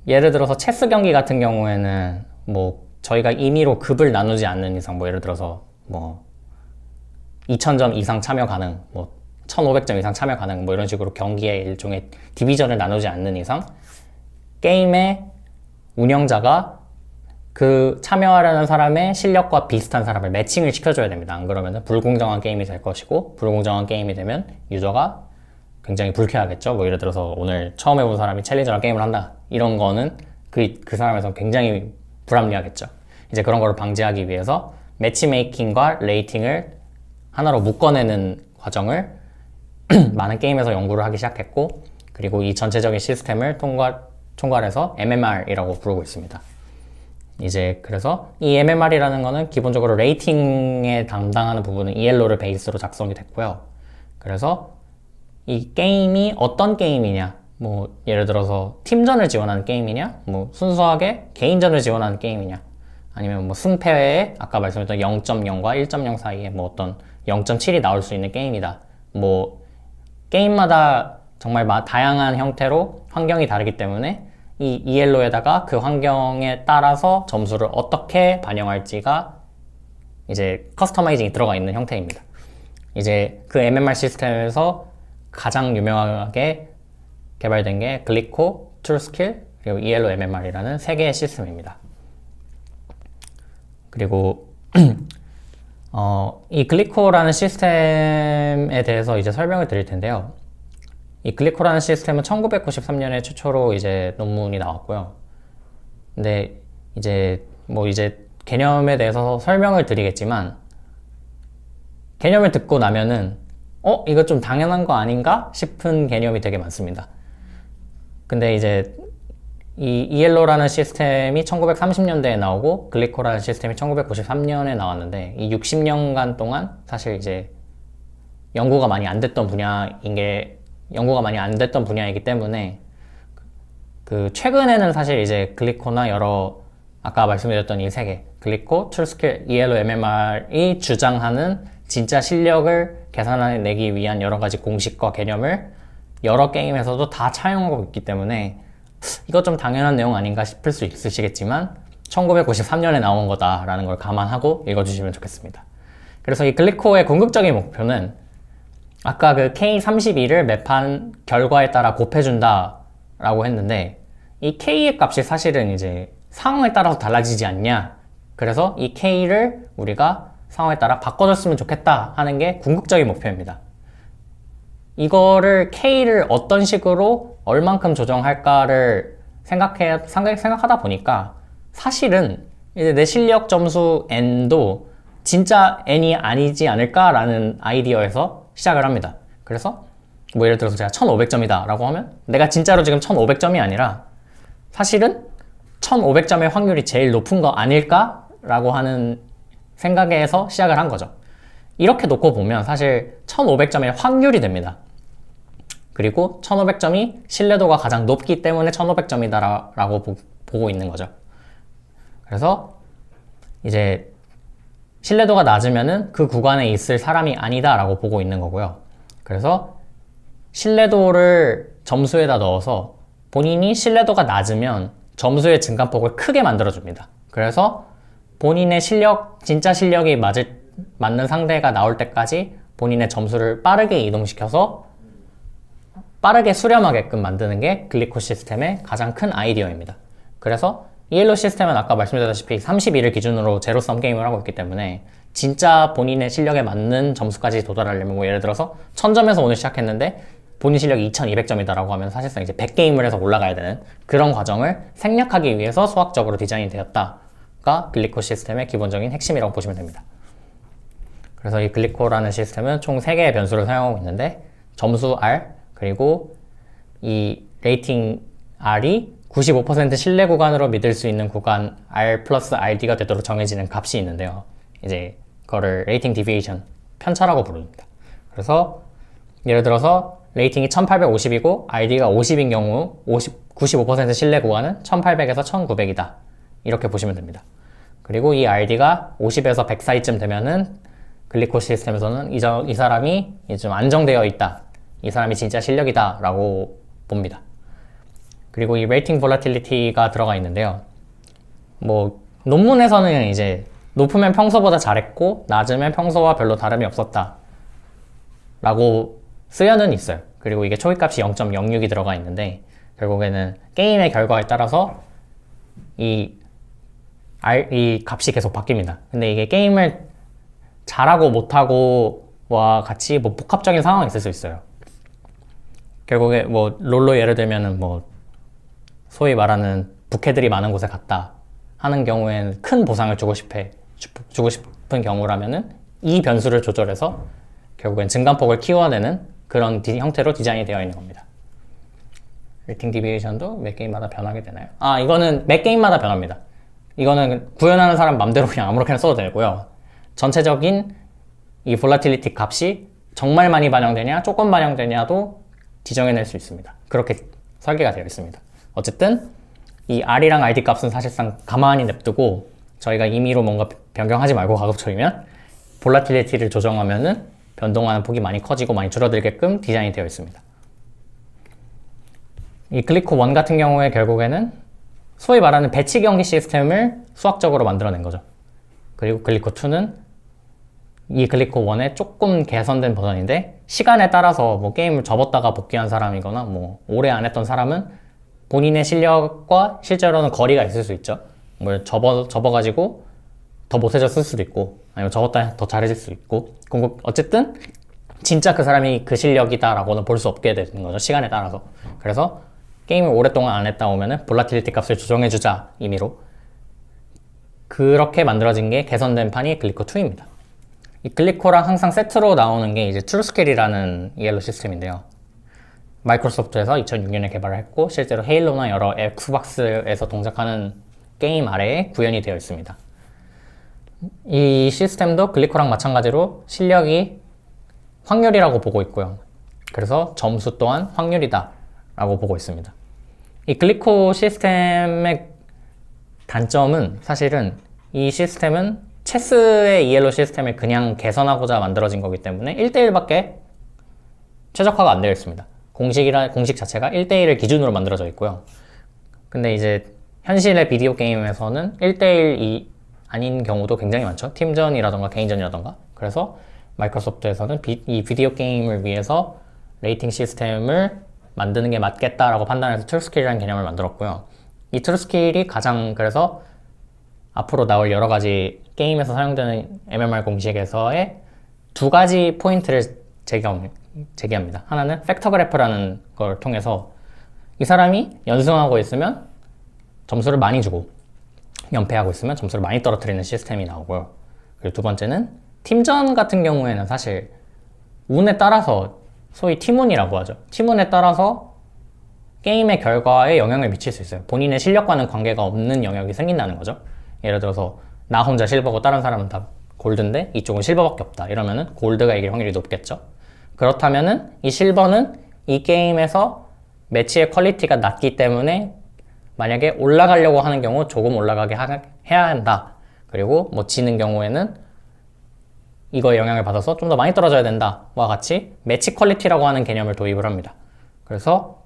예를 들어서 체스 경기 같은 경우에는 뭐 저희가 임의로 급을 나누지 않는 이상, 뭐 예를 들어서 뭐 2000점 이상 참여 가능, 뭐 1500점 이상 참여 가능, 뭐 이런 식으로 경기의 일종의 디비전을 나누지 않는 이상 게임의 운영자가 그 참여하려는 사람의 실력과 비슷한 사람을 매칭을 시켜줘야 됩니다. 안 그러면 불공정한 게임이 될 것이고, 불공정한 게임이 되면 유저가 굉장히 불쾌하겠죠. 뭐 예를 들어서 오늘 처음 해본 사람이 챌린저랑 게임을 한다. 이런 거는 그 사람에서 굉장히 불합리하겠죠. 이제 그런 거를 방지하기 위해서 매치메이킹과 레이팅을 하나로 묶어내는 과정을 많은 게임에서 연구를 하기 시작했고, 그리고 이 전체적인 시스템을 총괄해서 MMR이라고 부르고 있습니다. 이제 그래서 이 MMR이라는 거는 기본적으로 레이팅에 담당하는 부분은 ELO를 베이스로 작성이 됐고요. 그래서 이 게임이 어떤 게임이냐, 뭐 예를 들어서 팀전을 지원하는 게임이냐, 뭐 순수하게 개인전을 지원하는 게임이냐, 아니면 뭐 승패에 아까 말씀드렸던 0.0과 1.0 사이에 뭐 어떤 0.7이 나올 수 있는 게임이다. 뭐 게임마다 정말 다양한 형태로 환경이 다르기 때문에 이 ELO에다가 그 환경에 따라서 점수를 어떻게 반영할지가 이제 커스터마이징이 들어가 있는 형태입니다. 이제 그 MMR 시스템에서 가장 유명하게 개발된 게 글리코, 툴스킬, 그리고 ELO MMR이라는 세 개의 시스템입니다. 그리고 이 글리코라는 시스템에 대해서 이제 설명을 드릴 텐데요. 이 글리코라는 시스템은 1993년에 최초로 이제 논문이 나왔고요. 근데 이제 개념에 대해서 설명을 드리겠지만, 개념을 듣고 나면은 이거 좀 당연한 거 아닌가 싶은 개념이 되게 많습니다. 근데 이제 이 ELO라는 시스템이 1930년대에 나오고 글리코라는 시스템이 1993년에 나왔는데, 이 60년간 동안 사실 이제 연구가 많이 안 됐던 분야이기 때문에 그 최근에는 사실 이제 글리코나 아까 말씀드렸던 이 세 개, 글리코, 툴스킬, ELO, MMR이 주장하는 진짜 실력을 계산해내기 위한 여러 가지 공식과 개념을 여러 게임에서도 다 차용하고 있기 때문에 이거 좀 당연한 내용 아닌가 싶을 수 있으시겠지만 1993년에 나온 거다라는 걸 감안하고 읽어주시면 좋겠습니다. 그래서 이 글리코의 궁극적인 목표는 아까 그 K32를 맵한 결과에 따라 곱해준다 라고 했는데, 이 K의 값이 사실은 이제 상황에 따라서 달라지지 않냐, 그래서 이 K를 우리가 상황에 따라 바꿔줬으면 좋겠다 하는 게 궁극적인 목표입니다. 이거를 K를 어떤 식으로 얼만큼 조정할까를 생각하다 보니까 사실은 이제 내 실력 점수 N도 진짜 N이 아니지 않을까라는 아이디어에서 시작을 합니다. 그래서 뭐 예를 들어서 제가 1500점이다 라고 하면 내가 진짜로 지금 1500점이 아니라 사실은 1500점의 확률이 제일 높은 거 아닐까? 라고 하는 생각에서 시작을 한 거죠. 이렇게 놓고 보면 사실 1500점의 확률이 됩니다. 그리고 1500점이 신뢰도가 가장 높기 때문에 1500점이다 라고 보고 있는 거죠. 그래서 이제 신뢰도가 낮으면은 그 구간에 있을 사람이 아니다 라고 보고 있는 거고요. 그래서 신뢰도를 점수에다 넣어서 본인이 신뢰도가 낮으면 점수의 증가폭을 크게 만들어줍니다. 그래서 본인의 진짜 실력이 맞는 상대가 나올 때까지 본인의 점수를 빠르게 이동시켜서 빠르게 수렴하게끔 만드는 게 글리코 시스템의 가장 큰 아이디어입니다. 그래서 ELO 시스템은 아까 말씀드렸다시피 32를 기준으로 제로섬 게임을 하고 있기 때문에 진짜 본인의 실력에 맞는 점수까지 도달하려면 뭐 예를 들어서 1000점에서 오늘 시작했는데 본인 실력이 2200점이다 라고 하면 사실상 이제 100게임을 해서 올라가야 되는 그런 과정을 생략하기 위해서 수학적으로 디자인이 되었다가 글리코 시스템의 기본적인 핵심이라고 보시면 됩니다. 그래서 이 글리코라는 시스템은 총 3개의 변수를 사용하고 있는데, 점수 R, 그리고 이 레이팅 R이 95% 신뢰 구간으로 믿을 수 있는 구간 R 플러스 RD가 되도록 정해지는 값이 있는데요. 이제 그거를 레이팅 디비에이션, 편차라고 부릅니다. 그래서 예를 들어서 레이팅이 1850이고 RD가 50인 경우 95% 신뢰 구간은 1800에서 1900이다. 이렇게 보시면 됩니다. 그리고 이 RD가 50에서 100 사이쯤 되면은 글리코 시스템에서는 이 사람이 좀 안정되어 있다. 이 사람이 진짜 실력이다 라고 봅니다. 그리고 이 레이팅 볼라틸리티가 들어가 있는데요. 뭐 논문에서는 이제 높으면 평소보다 잘했고 낮으면 평소와 별로 다름이 없었다 라고 쓰여는 있어요. 그리고 이게 초기값이 0.06이 들어가 있는데 결국에는 게임의 결과에 따라서 이 값이 계속 바뀝니다. 근데 이게 게임을 잘하고 못하고와 같이 뭐 복합적인 상황이 있을 수 있어요. 결국에 뭐 롤로 예를 들면은 뭐 소위 말하는 부캐들이 많은 곳에 갔다 하는 경우에는 큰 보상을 주고 싶은 경우라면은 이 변수를 조절해서 결국엔 증감폭을 키워내는 그런 형태로 디자인이 되어 있는 겁니다. 레이팅 디비에이션도 매 게임마다 변하게 되나요? 이거는 매 게임마다 변합니다. 이거는 구현하는 사람 맘대로 그냥 아무렇게나 써도 되고요. 전체적인 이 볼라틸리티 값이 정말 많이 반영되냐 조금 반영되냐도 지정해낼 수 있습니다. 그렇게 설계가 되어 있습니다. 어쨌든 이 R이랑 RD 값은 사실상 가만히 냅두고 저희가 임의로 뭔가 변경하지 말고 가급적이면 볼라틸리티를 조정하면은 변동하는 폭이 많이 커지고 많이 줄어들게끔 디자인이 되어 있습니다. 이 글리코 1 같은 경우에 결국에는 소위 말하는 배치 경기 시스템을 수학적으로 만들어낸 거죠. 그리고 글리코 2는 이 글리코 1의 조금 개선된 버전인데 시간에 따라서 뭐 게임을 접었다가 복귀한 사람이거나 뭐 오래 안 했던 사람은 본인의 실력과 실제로는 거리가 있을 수 있죠. 뭘 접어가지고 더 못해졌을 수도 있고 아니면 접었다 더 잘해질 수 있고 어쨌든 진짜 그 사람이 그 실력이다 라고는 볼 수 없게 되는 거죠. 시간에 따라서. 그래서 게임을 오랫동안 안 했다 오면은 볼라틸리티 값을 조정해주자 임의로 그렇게 만들어진 게 개선된 판이 글리코 2입니다. 이 글리코랑 항상 세트로 나오는 게 이제 트루스케일이라는 이엘로 시스템인데요. 마이크로소프트에서 2006년에 개발을 했고 실제로 헤일로나 여러 엑스박스에서 동작하는 게임 아래에 구현이 되어 있습니다. 이 시스템도 글리코랑 마찬가지로 실력이 확률이라고 보고 있고요. 그래서 점수 또한 확률이다 라고 보고 있습니다. 이 글리코 시스템의 단점은 사실은 이 시스템은 체스의 이엘로 시스템을 그냥 개선하고자 만들어진 거기 때문에 1대1밖에 최적화가 안 되어 있습니다. 공식 자체가 1대1을 기준으로 만들어져 있고요. 근데 이제 현실의 비디오 게임에서는 1대1이 아닌 경우도 굉장히 많죠. 팀전이라던가 개인전이라던가. 그래서 마이크로소프트에서는 이 비디오 게임을 위해서 레이팅 시스템을 만드는 게 맞겠다라고 판단해서 트루스케일이라는 개념을 만들었고요. 이 트루스케일이 가장 그래서 앞으로 나올 여러 가지 게임에서 사용되는 MMR 공식에서의 두 가지 포인트를 제기합니다. 하나는 팩터 그래프라는 걸 통해서 이 사람이 연승하고 있으면 점수를 많이 주고 연패하고 있으면 점수를 많이 떨어뜨리는 시스템이 나오고요. 그리고 두 번째는 팀전 같은 경우에는 사실 운에 따라서 소위 팀운이라고 하죠. 팀운에 따라서 게임의 결과에 영향을 미칠 수 있어요. 본인의 실력과는 관계가 없는 영역이 생긴다는 거죠. 예를 들어서 나 혼자 실버고 다른 사람은 다 골드인데 이쪽은 실버밖에 없다. 이러면은 골드가 이길 확률이 높겠죠. 그렇다면은 이 실버는 이 게임에서 매치의 퀄리티가 낮기 때문에 만약에 올라가려고 하는 경우 조금 올라가게 해야 한다. 그리고 뭐 지는 경우에는 이거에 영향을 받아서 좀 더 많이 떨어져야 된다와 같이 매치 퀄리티라고 하는 개념을 도입을 합니다. 그래서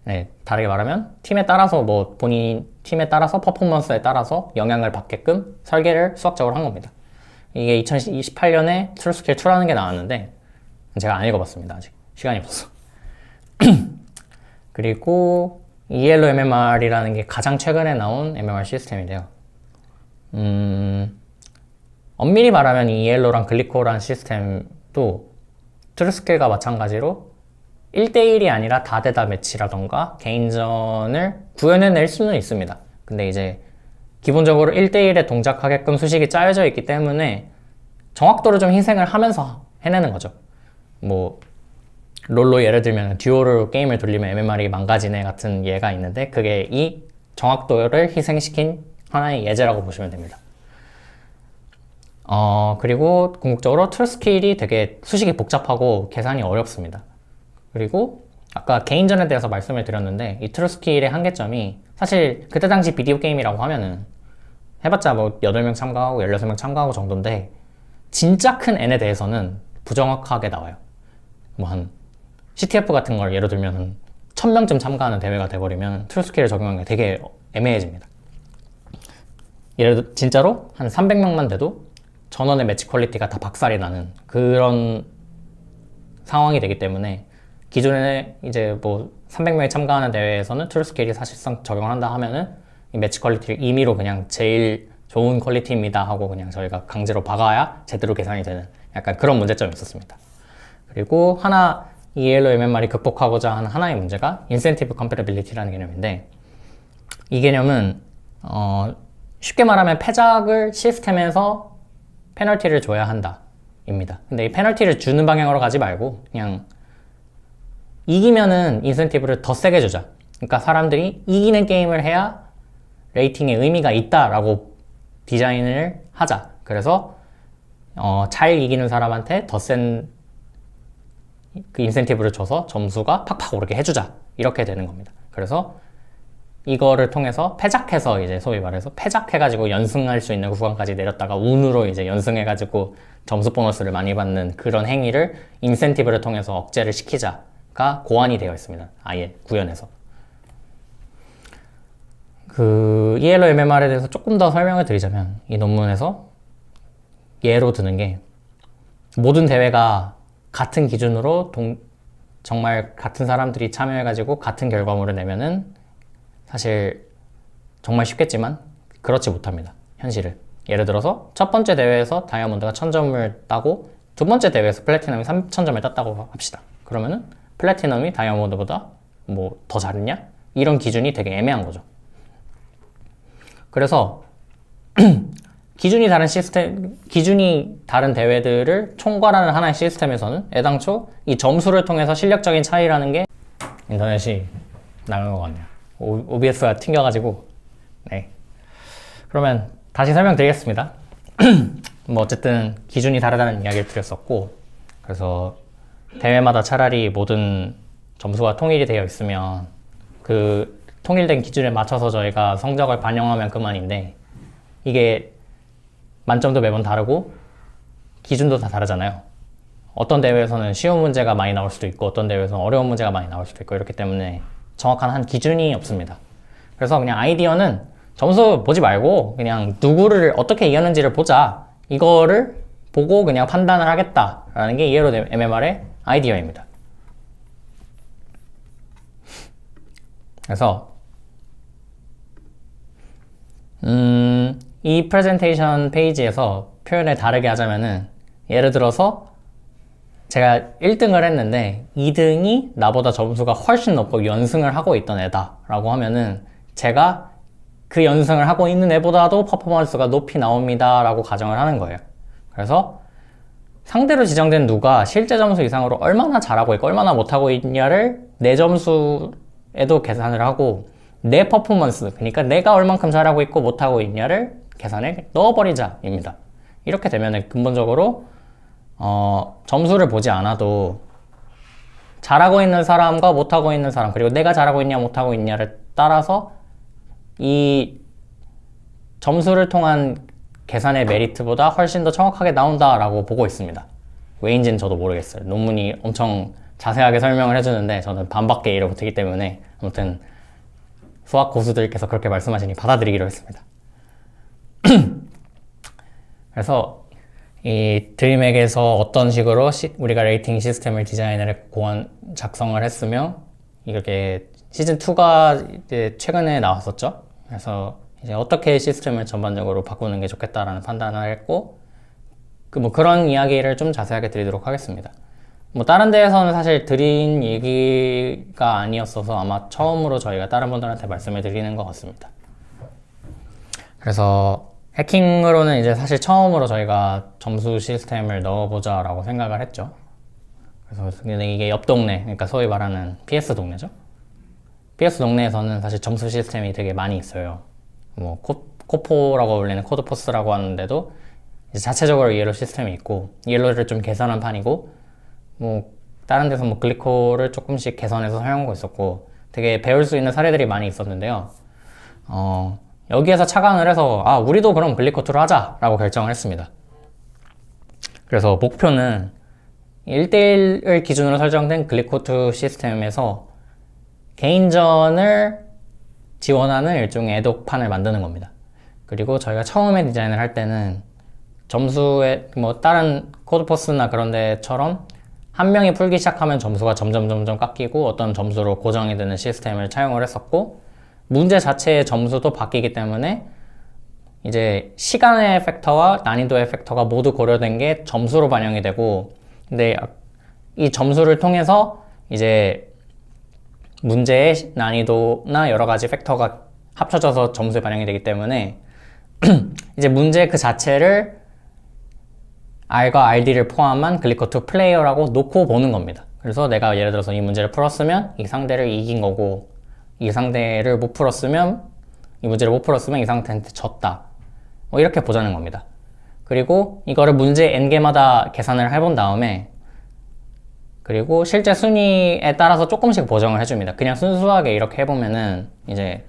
네, 다르게 말하면 팀에 따라서 뭐 본인 팀에 따라서 퍼포먼스에 따라서 영향을 받게끔 설계를 수학적으로 한 겁니다. 이게 2028년에 트루스케일 2라는 게 나왔는데 제가 안 읽어봤습니다. 아직 시간이 없어서. 그리고 이엘로 MMR이라는 게 가장 최근에 나온 MMR 시스템인데요. 엄밀히 말하면 이 이엘로랑 글리코라는 시스템도 트루스케일과 마찬가지로 1대1이 아니라 다대다 매치라던가 개인전을 구현해낼 수는 있습니다. 근데 이제 기본적으로 1대1에 동작하게끔 수식이 짜여져 있기 때문에 정확도를 좀 희생을 하면서 해내는 거죠. 뭐 롤로 예를 들면 듀오로 게임을 돌리면 MMR이 망가지네 같은 예가 있는데 그게 이 정확도를 희생시킨 하나의 예제라고 보시면 됩니다. 그리고 궁극적으로 트루스케일이 되게 수식이 복잡하고 계산이 어렵습니다. 그리고 아까 개인전에 대해서 말씀을 드렸는데 이 트루스케일의 한계점이 사실 그때 당시 비디오 게임이라고 하면은 해봤자 뭐 8명 참가하고 16명 참가하고 정도인데 진짜 큰 N에 대해서는 부정확하게 나와요. 뭐 한 CTF 같은 걸 예를 들면 1000명쯤 참가하는 대회가 돼버리면 트루스케일을 적용하는 게 되게 애매해집니다. 예를 들어 진짜로 한 300명만 돼도 전원의 매치 퀄리티가 다 박살이 나는 그런 상황이 되기 때문에 기존에 이제 뭐 300명이 참가하는 대회에서는 트루스케일이 사실상 적용을 한다 하면은 이 매치 퀄리티를 임의로 그냥 제일 좋은 퀄리티입니다 하고 그냥 저희가 강제로 박아야 제대로 계산이 되는 약간 그런 문제점이 있었습니다. 그리고 하나 이 옐로우 MMR이 극복하고자 하는 하나의 문제가 인센티브 컴패러빌리티라는 개념인데, 이 개념은 쉽게 말하면 패작을 시스템에서 페널티를 줘야 한다 입니다. 근데 이 페널티를 주는 방향으로 가지 말고 그냥 이기면은 인센티브를 더 세게 주자. 그러니까 사람들이 이기는 게임을 해야 레이팅에 의미가 있다라고 디자인을 하자. 그래서 잘 이기는 사람한테 더 센 그 인센티브를 줘서 점수가 팍팍 오르게 해주자. 이렇게 되는 겁니다. 그래서 이거를 통해서 패작해서 이제 소위 말해서 패작해가지고 연승할 수 있는 구간까지 내렸다가 운으로 이제 연승해가지고 점수 보너스를 많이 받는 그런 행위를 인센티브를 통해서 억제를 시키자가 고안이 되어 있습니다. 아예 구현해서. 그 ELO MMR에 대해서 조금 더 설명을 드리자면, 이 논문에서 예로 드는 게 모든 대회가 같은 기준으로 정말 같은 사람들이 참여해가지고 같은 결과물을 내면은 사실 정말 쉽겠지만 그렇지 못합니다. 현실은. 예를 들어서 첫 번째 대회에서 다이아몬드가 1000점을 따고 두 번째 대회에서 플래티넘이 3000점을 땄다고 합시다. 그러면은 플래티넘이 다이아몬드보다 뭐 더 잘했냐? 이런 기준이 되게 애매한 거죠. 그래서 기준이 다른 대회들을 총괄하는 하나의 시스템에서는 애당초 이 점수를 통해서 실력적인 차이라는 게, 인터넷이 나간 것 같네요. OBS가 튕겨가지고. 네. 그러면 다시 설명드리겠습니다. 뭐 어쨌든 기준이 다르다는 이야기를 드렸었고, 그래서 대회마다 차라리 모든 점수가 통일이 되어 있으면 그 통일된 기준에 맞춰서 저희가 성적을 반영하면 그만인데, 이게 만점도 매번 다르고 기준도 다 다르잖아요. 어떤 대회에서는 쉬운 문제가 많이 나올 수도 있고 어떤 대회에서는 어려운 문제가 많이 나올 수도 있고, 이렇기 때문에 정확한 한 기준이 없습니다. 그래서 그냥 아이디어는 점수 보지 말고 그냥 누구를 어떻게 이겼는지를 보자, 이거를 보고 그냥 판단을 하겠다라는 게 ELO MMR의 아이디어입니다. 그래서 이 프레젠테이션 페이지에서 표현을 다르게 하자면은, 예를 들어서 제가 1등을 했는데 2등이 나보다 점수가 훨씬 높고 연승을 하고 있던 애다 라고 하면은, 제가 그 연승을 하고 있는 애보다도 퍼포먼스가 높이 나옵니다 라고 가정을 하는 거예요. 그래서 상대로 지정된 누가 실제 점수 이상으로 얼마나 잘하고 있고 얼마나 못하고 있냐를 내 점수에도 계산을 하고, 내 퍼포먼스, 그러니까 내가 얼만큼 잘하고 있고 못하고 있냐를 계산에 넣어버리자 입니다. 이렇게 되면 근본적으로 점수를 보지 않아도 잘하고 있는 사람과 못하고 있는 사람, 그리고 내가 잘하고 있냐 못하고 있냐를 따라서 이 점수를 통한 계산의 메리트보다 훨씬 더 정확하게 나온다라고 보고 있습니다. 왜인지는 저도 모르겠어요. 논문이 엄청 자세하게 설명을 해주는데 저는 반밖에 이해를 못하기 때문에, 아무튼 수학 고수들께서 그렇게 말씀하시니 받아들이기로 했습니다. 그래서 이 드림액에서 어떤 식으로 우리가 레이팅 시스템을 디자인을 했고 작성을 했으며, 이렇게 시즌2가 이제 최근에 나왔었죠. 그래서 이제 어떻게 시스템을 전반적으로 바꾸는 게 좋겠다라는 판단을 했고, 뭐 그런 이야기를 좀 자세하게 드리도록 하겠습니다. 뭐 다른 데에서는 사실 드린 얘기가 아니었어서 아마 처음으로 저희가 다른 분들한테 말씀을 드리는 것 같습니다. 그래서 해킹으로는 이제 사실 처음으로 저희가 점수 시스템을 넣어보자 라고 생각을 했죠. 그래서 이게 옆 동네, 그러니까 소위 말하는 PS 동네죠. PS 동네에서는 사실 점수 시스템이 되게 많이 있어요. 뭐 코포라고 불리는 코드포스라고 하는데도 이제 자체적으로 이엘로 시스템이 있고, 이엘로를 좀 개선한 판이고, 뭐 다른 데서 뭐 글리코를 조금씩 개선해서 사용하고 있었고, 되게 배울 수 있는 사례들이 많이 있었는데요. 여기에서 착안을 해서 우리도 그럼 글리코2를 하자 라고 결정을 했습니다. 그래서 목표는 1대1을 기준으로 설정된 글리코2 시스템에서 개인전을 지원하는 일종의 애독판을 만드는 겁니다. 그리고 저희가 처음에 디자인을 할 때는 점수에 뭐 다른 코드포스나 그런 데처럼 한 명이 풀기 시작하면 점수가 점점 깎이고 어떤 점수로 고정이 되는 시스템을 차용을 했었고, 문제 자체의 점수도 바뀌기 때문에 이제 시간의 팩터와 난이도의 팩터가 모두 고려된 게 점수로 반영이 되고, 근데 이 점수를 통해서 이제 문제의 난이도나 여러 가지 팩터가 합쳐져서 점수에 반영이 되기 때문에 이제 문제 그 자체를 R과 RD를 포함한 글리커2 플레이어라고 놓고 보는 겁니다. 그래서 내가 예를 들어서 이 문제를 풀었으면 이 상대를 이긴 거고, 이 상대를 못 풀었으면, 이 문제를 못 풀었으면 이 상대한테 졌다. 뭐 이렇게 보자는 겁니다. 그리고 이거를 문제 n개마다 계산을 해본 다음에, 그리고 실제 순위에 따라서 조금씩 보정을 해줍니다. 그냥 순수하게 이렇게 해보면은 이제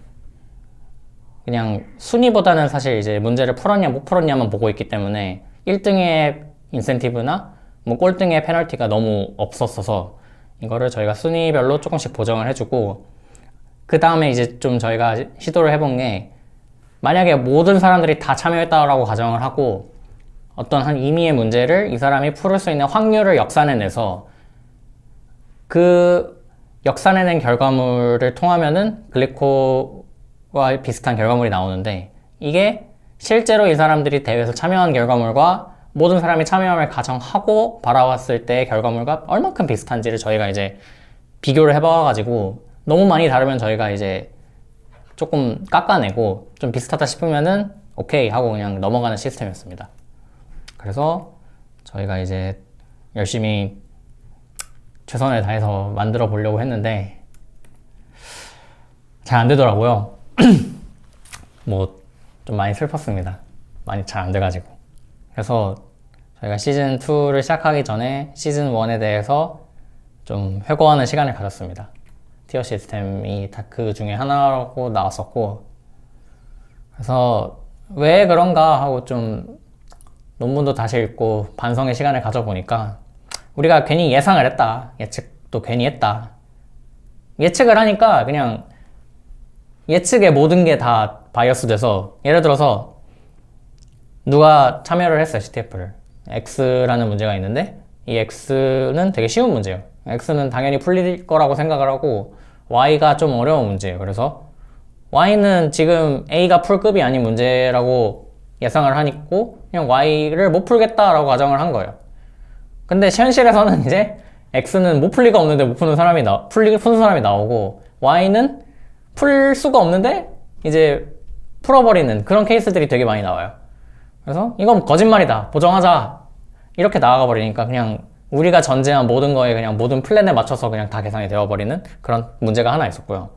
그냥 순위보다는 사실 이제 문제를 풀었냐 못 풀었냐만 보고 있기 때문에 1등의 인센티브나 뭐 꼴등의 페널티가 너무 없었어서 이거를 저희가 순위별로 조금씩 보정을 해주고, 그 다음에 이제 좀 저희가 시도를 해본 게, 만약에 모든 사람들이 다 참여했다라고 가정을 하고 어떤 한 임의의 문제를 이 사람이 풀을 수 있는 확률을 역산해내서 그 역산해낸 결과물을 통하면은 글리코와 비슷한 결과물이 나오는데, 이게 실제로 이 사람들이 대회에서 참여한 결과물과 모든 사람이 참여함을 가정하고 바라봤을 때의 결과물과 얼만큼 비슷한지를 저희가 이제 비교를 해봐가지고, 너무 많이 다르면 저희가 이제 조금 깎아내고 좀 비슷하다 싶으면은 오케이 하고 그냥 넘어가는 시스템이었습니다. 그래서 저희가 이제 열심히 최선을 다해서 만들어 보려고 했는데 잘 안 되더라고요. 뭐 좀 많이 슬펐습니다. 많이 잘 안 돼가지고. 그래서 저희가 시즌2를 시작하기 전에 시즌1에 대해서 좀 회고하는 시간을 가졌습니다. 티어 시스템이 다 그 중에 하나라고 나왔었고, 그래서 왜 그런가 하고 좀 논문도 다시 읽고 반성의 시간을 가져보니까, 우리가 괜히 예상을 했다, 예측도 괜히 했다, 예측을 하니까 그냥 예측의 모든 게 다 바이어스 돼서, 예를 들어서 누가 참여를 했어요, CTF를. X라는 문제가 있는데 이 X는 되게 쉬운 문제예요. X는 당연히 풀릴 거라고 생각을 하고 Y가 좀 어려운 문제예요. 그래서 Y는 지금 A가 풀급이 아닌 문제라고 예상을 하니까 그냥 Y를 못 풀겠다라고 가정을 한 거예요. 근데 현실에서는 이제 X는 못 풀 리가 없는데 못 푸는 사람이 푸는 사람이 나오고, Y는 풀 수가 없는데 이제 풀어버리는 그런 케이스들이 되게 많이 나와요. 그래서 이건 거짓말이다, 보정하자, 이렇게 나아가 버리니까 그냥 우리가 전제한 모든 거에 그냥 모든 플랜에 맞춰서 그냥 다 계산이 되어버리는 그런 문제가 하나 있었고요.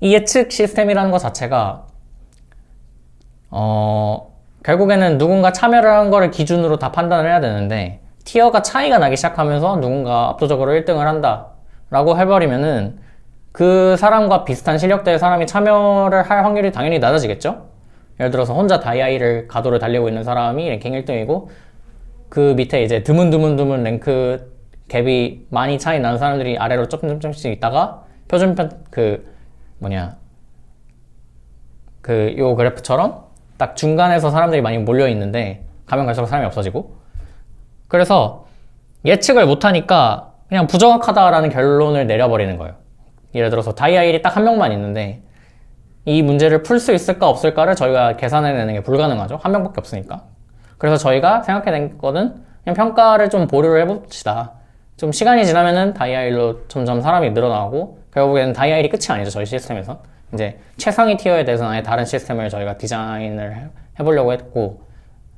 이 예측 시스템이라는 것 자체가 결국에는 누군가 참여를 한 거를 기준으로 다 판단을 해야 되는데, 티어가 차이가 나기 시작하면서 누군가 압도적으로 1등을 한다 라고 해버리면은 그 사람과 비슷한 실력대의 사람이 참여를 할 확률이 당연히 낮아지겠죠? 예를 들어서 혼자 다이아이를 가도를 달리고 있는 사람이 랭킹 1등이고 그 밑에 이제 드문 랭크 갭이 많이 차이 나는 사람들이 아래로 조금씩 있다가 표준편 요 그래프처럼 딱 중간에서 사람들이 많이 몰려 있는데 가면 갈수록 사람이 없어지고, 그래서 예측을 못하니까 그냥 부정확하다라는 결론을 내려버리는 거예요. 예를 들어서 다이아일이 딱 한 명만 있는데 이 문제를 풀 수 있을까 없을까를 저희가 계산해내는 게 불가능하죠. 한 명밖에 없으니까. 그래서 저희가 생각해낸 거는 그냥 평가를 좀 보류를 해봅시다. 좀 시간이 지나면은 다이아일로 점점 사람이 늘어나고 결국에는 다이아일이 끝이 아니죠, 저희 시스템에선. 이제 최상위 티어에 대해서는 아예 다른 시스템을 저희가 디자인을 해보려고 했고,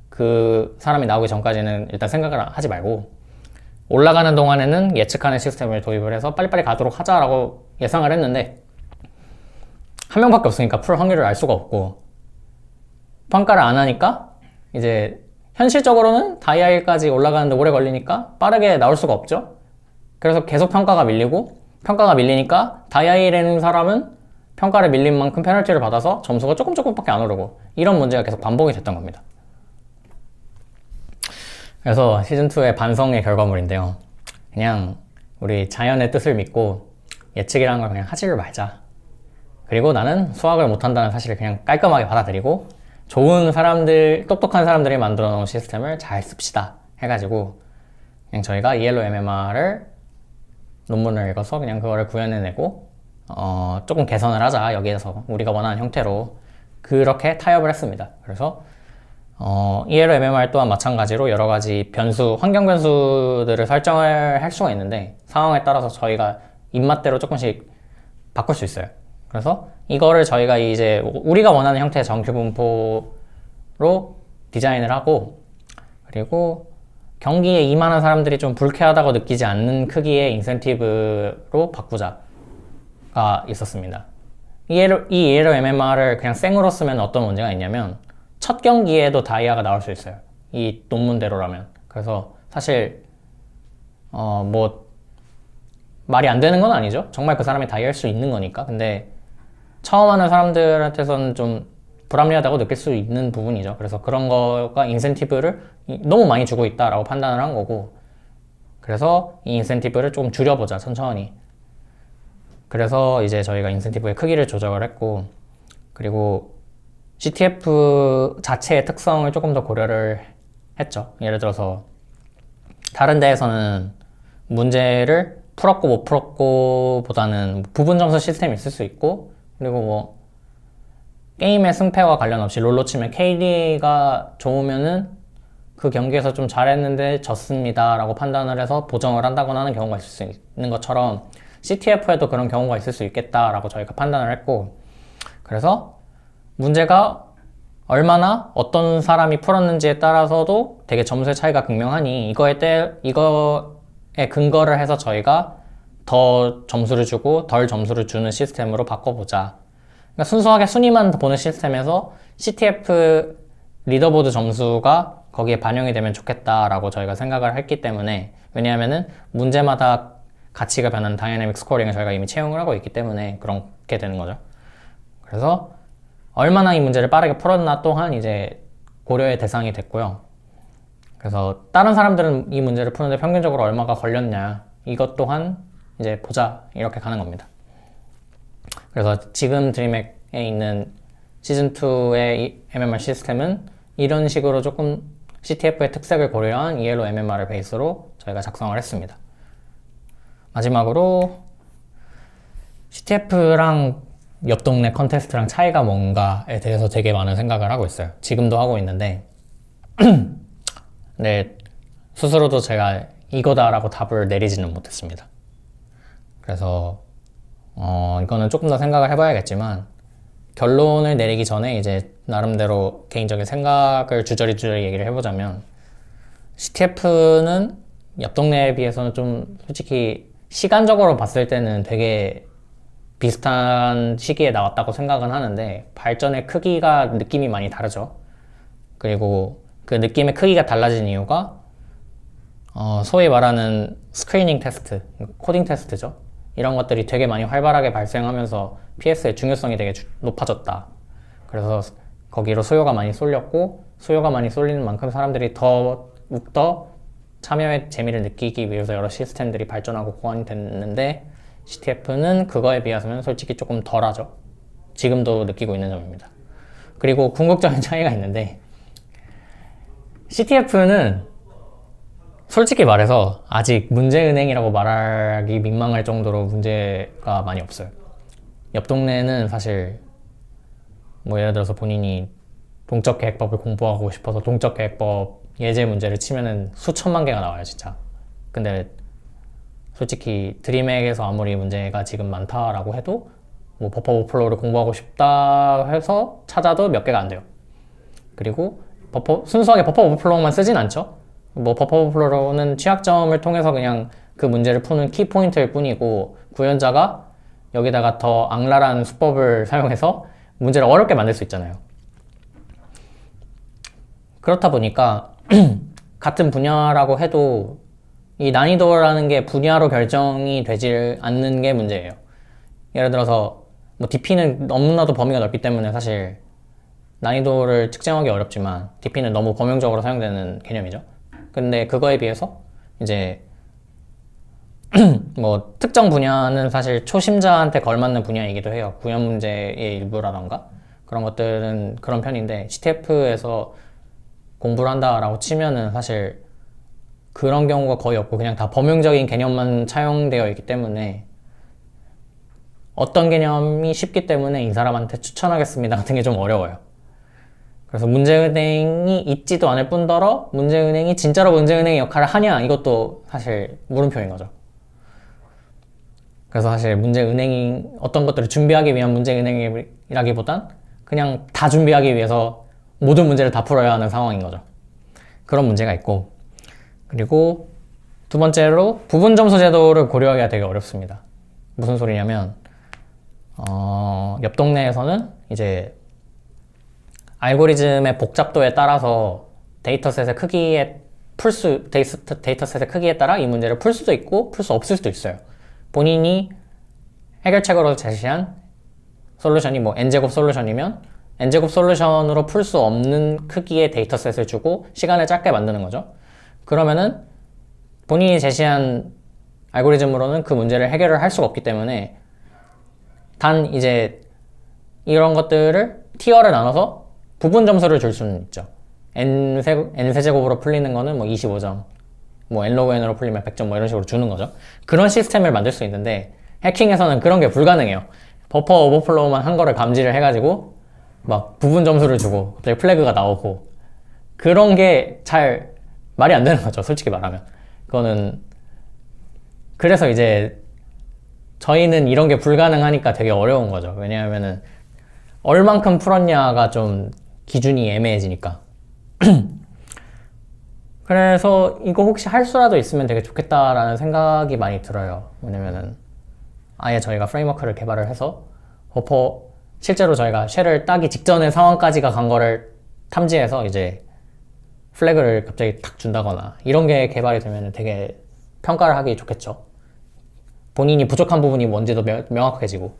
그 사람이 나오기 전까지는 일단 생각을 하지 말고 올라가는 동안에는 예측하는 시스템을 도입을 해서 빨리빨리 가도록 하자라고 예상을 했는데, 한 명밖에 없으니까 풀 확률을 알 수가 없고, 평가를 안 하니까 이제 현실적으로는 다이아일까지 올라가는데 오래 걸리니까 빠르게 나올 수가 없죠. 그래서 계속 평가가 밀리고, 평가가 밀리니까 다이아일에는 사람은 평가를 밀린 만큼 페널티를 받아서 점수가 조금밖에 안 오르고, 이런 문제가 계속 반복이 됐던 겁니다. 그래서 시즌2의 반성의 결과물인데요, 그냥 우리 자연의 뜻을 믿고 예측이라는 걸 그냥 하지를 말자. 그리고 나는 수학을 못한다는 사실을 그냥 깔끔하게 받아들이고 좋은 사람들, 똑똑한 사람들이 만들어 놓은 시스템을 잘 씁시다 해가지고 그냥 저희가 ELO MMR을 논문을 읽어서 그냥 그거를 구현해내고 조금 개선을 하자, 여기에서 우리가 원하는 형태로, 그렇게 타협을 했습니다. 그래서 ELO MMR 또한 마찬가지로 여러 가지 변수, 환경 변수들을 설정을 할 수가 있는데 상황에 따라서 저희가 입맛대로 조금씩 바꿀 수 있어요. 그래서 이거를 저희가 이제 우리가 원하는 형태의 정규 분포로 디자인을 하고, 그리고 경기에 임하는 사람들이 좀 불쾌하다고 느끼지 않는 크기의 인센티브로 바꾸자가 있었습니다. 이 ELO MMR을 그냥 생으로 쓰면 어떤 문제가 있냐면 첫 경기에도 다이아가 나올 수 있어요. 이 논문대로라면. 그래서 사실 뭐 말이 안 되는 건 아니죠. 정말 그 사람이 다이아일 수 있는 거니까. 근데 처음 하는 사람들한테서는 좀 불합리하다고 느낄 수 있는 부분이죠. 그래서 그런 거가 인센티브를 너무 많이 주고 있다라고 판단을 한 거고, 그래서 이 인센티브를 좀 줄여보자, 천천히. 그래서 이제 저희가 인센티브의 크기를 조정을 했고, 그리고 CTF 자체의 특성을 조금 더 고려를 했죠. 예를 들어서 다른 데에서는 문제를 풀었고 못 풀었고 보다는 부분 점수 시스템이 있을 수 있고, 그리고 뭐 게임의 승패와 관련 없이 롤로 치면 KD가 좋으면은 그 경기에서 좀 잘했는데 졌습니다 라고 판단을 해서 보정을 한다거나 하는 경우가 있을 수 있는 것처럼 CTF에도 그런 경우가 있을 수 있겠다라고 저희가 판단을 했고, 그래서 문제가 얼마나 어떤 사람이 풀었는지에 따라서도 되게 점수의 차이가 극명하니 이거에 근거를 해서 저희가 더 점수를 주고 덜 점수를 주는 시스템으로 바꿔보자. 그러니까 순수하게 순위만 보는 시스템에서 CTF 리더보드 점수가 거기에 반영이 되면 좋겠다라고 저희가 생각을 했기 때문에, 왜냐하면은 문제마다 가치가 변하는 다이내믹 스코어링을 저희가 이미 채용을 하고 있기 때문에 그렇게 되는 거죠. 그래서 얼마나 이 문제를 빠르게 풀었나 또한 이제 고려의 대상이 됐고요. 그래서 다른 사람들은 이 문제를 푸는데 평균적으로 얼마가 걸렸냐, 이것 또한 이제 보자, 이렇게 가는 겁니다. 그래서 지금 드림액에 있는 시즌2의 MMR 시스템은 이런 식으로 조금 CTF의 특색을 고려한 ELO MMR을 베이스로 저희가 작성을 했습니다. 마지막으로 CTF랑 옆 동네 컨테스트랑 차이가 뭔가에 대해서 되게 많은 생각을 하고 있어요. 지금도 하고 있는데 네, 스스로도 제가 이거다라고 답을 내리지는 못했습니다. 그래서 이거는 조금 더 생각을 해봐야겠지만, 결론을 내리기 전에 이제 나름대로 개인적인 생각을 주저리 얘기를 해보자면, CTF는 옆 동네에 비해서는 좀 솔직히 시간적으로 봤을 때는 되게 비슷한 시기에 나왔다고 생각은 하는데 발전의 크기가 느낌이 많이 다르죠. 그리고 그 느낌의 크기가 달라진 이유가 소위 말하는 스크리닝 테스트, 코딩 테스트죠. 이런 것들이 되게 많이 활발하게 발생하면서 PS의 중요성이 되게 높아졌다. 그래서 거기로 수요가 많이 쏠렸고, 수요가 많이 쏠리는 만큼 사람들이 더욱더 참여의 재미를 느끼기 위해서 여러 시스템들이 발전하고 보완이 됐는데, CTF는 그거에 비해서는 솔직히 조금 덜하죠. 지금도 느끼고 있는 점입니다. 그리고 궁극적인 차이가 있는데, CTF는 솔직히 말해서 아직 문제은행이라고 말하기 민망할 정도로 문제가 많이 없어요. 옆 동네는 사실 뭐 예를 들어서 본인이 동적계획법을 공부하고 싶어서 동적계획법 예제 문제를 치면은 수천만 개가 나와요, 진짜. 근데 솔직히 드림액에서 아무리 문제가 지금 많다라고 해도 뭐 버퍼 오버플로우를 공부하고 싶다 해서 찾아도 몇 개가 안 돼요. 그리고 순수하게 버퍼 오버플로우만 쓰진 않죠. 뭐 버퍼 오버플로우는 취약점을 통해서 그냥 그 문제를 푸는 키포인트일 뿐이고, 구현자가 여기다가 더 악랄한 수법을 사용해서 문제를 어렵게 만들 수 있잖아요. 그렇다 보니까 같은 분야라고 해도 이 난이도라는 게 분야로 결정이 되지 않는 게 문제예요. 예를 들어서 뭐 DP는 너무나도 범위가 넓기 때문에 사실 난이도를 측정하기 어렵지만 DP는 너무 범용적으로 사용되는 개념이죠. 근데 그거에 비해서 이제 뭐 특정 분야는 사실 초심자한테 걸맞는 분야이기도 해요. 구현 문제의 일부라던가 그런 것들은 그런 편인데, CTF에서 공부를 한다라고 치면은 사실 그런 경우가 거의 없고 그냥 다 범용적인 개념만 차용되어 있기 때문에 어떤 개념이 쉽기 때문에 이 사람한테 추천하겠습니다 같은 게 좀 어려워요. 그래서 문제은행이 있지도 않을 뿐더러 문제은행이 진짜로 문제은행의 역할을 하냐, 이것도 사실 물음표인 거죠. 그래서 사실 문제은행이 어떤 것들을 준비하기 위한 문제은행이라기보단 그냥 다 준비하기 위해서 모든 문제를 다 풀어야 하는 상황인 거죠. 그런 문제가 있고, 그리고 두 번째로 부분 점수 제도를 고려하기가 되게 어렵습니다. 무슨 소리냐면 옆 동네에서는 이제 알고리즘의 복잡도에 따라서 데이터셋의 크기에 데이터셋의 크기에 따라 이 문제를 풀 수도 있고 풀 수 없을 수도 있어요. 본인이 해결책으로 제시한 솔루션이 뭐 n제곱 솔루션이면 n제곱 솔루션으로 풀 수 없는 크기의 데이터셋을 주고 시간을 짧게 만드는 거죠. 그러면은 본인이 제시한 알고리즘으로는 그 문제를 해결을 할 수가 없기 때문에 단 이제 이런 것들을 티어를 나눠서 부분 점수를 줄 수는 있죠. n세제곱으로 풀리는 거는 뭐 25점, 뭐 n로그 n으로 풀리면 100점 뭐 이런 식으로 주는 거죠. 그런 시스템을 만들 수 있는데 해킹에서는 그런 게 불가능해요. 버퍼 오버플로우만 한 거를 감지를 해가지고 막 부분 점수를 주고 갑자기 플래그가 나오고 그런 게 잘 말이 안 되는 거죠. 솔직히 말하면. 그거는 그래서 이제 저희는 이런 게 불가능하니까 되게 어려운 거죠. 왜냐하면은 얼만큼 풀었냐가 좀 기준이 애매해지니까. 그래서 이거 혹시 할 수라도 있으면 되게 좋겠다라는 생각이 많이 들어요. 왜냐면은 아예 저희가 프레임워크를 개발을 해서 버퍼 실제로 저희가 쉘을 따기 직전의 상황까지가 간 거를 탐지해서 이제 플래그를 갑자기 탁 준다거나 이런 게 개발이 되면 되게 평가를 하기 좋겠죠. 본인이 부족한 부분이 뭔지도 명확해지고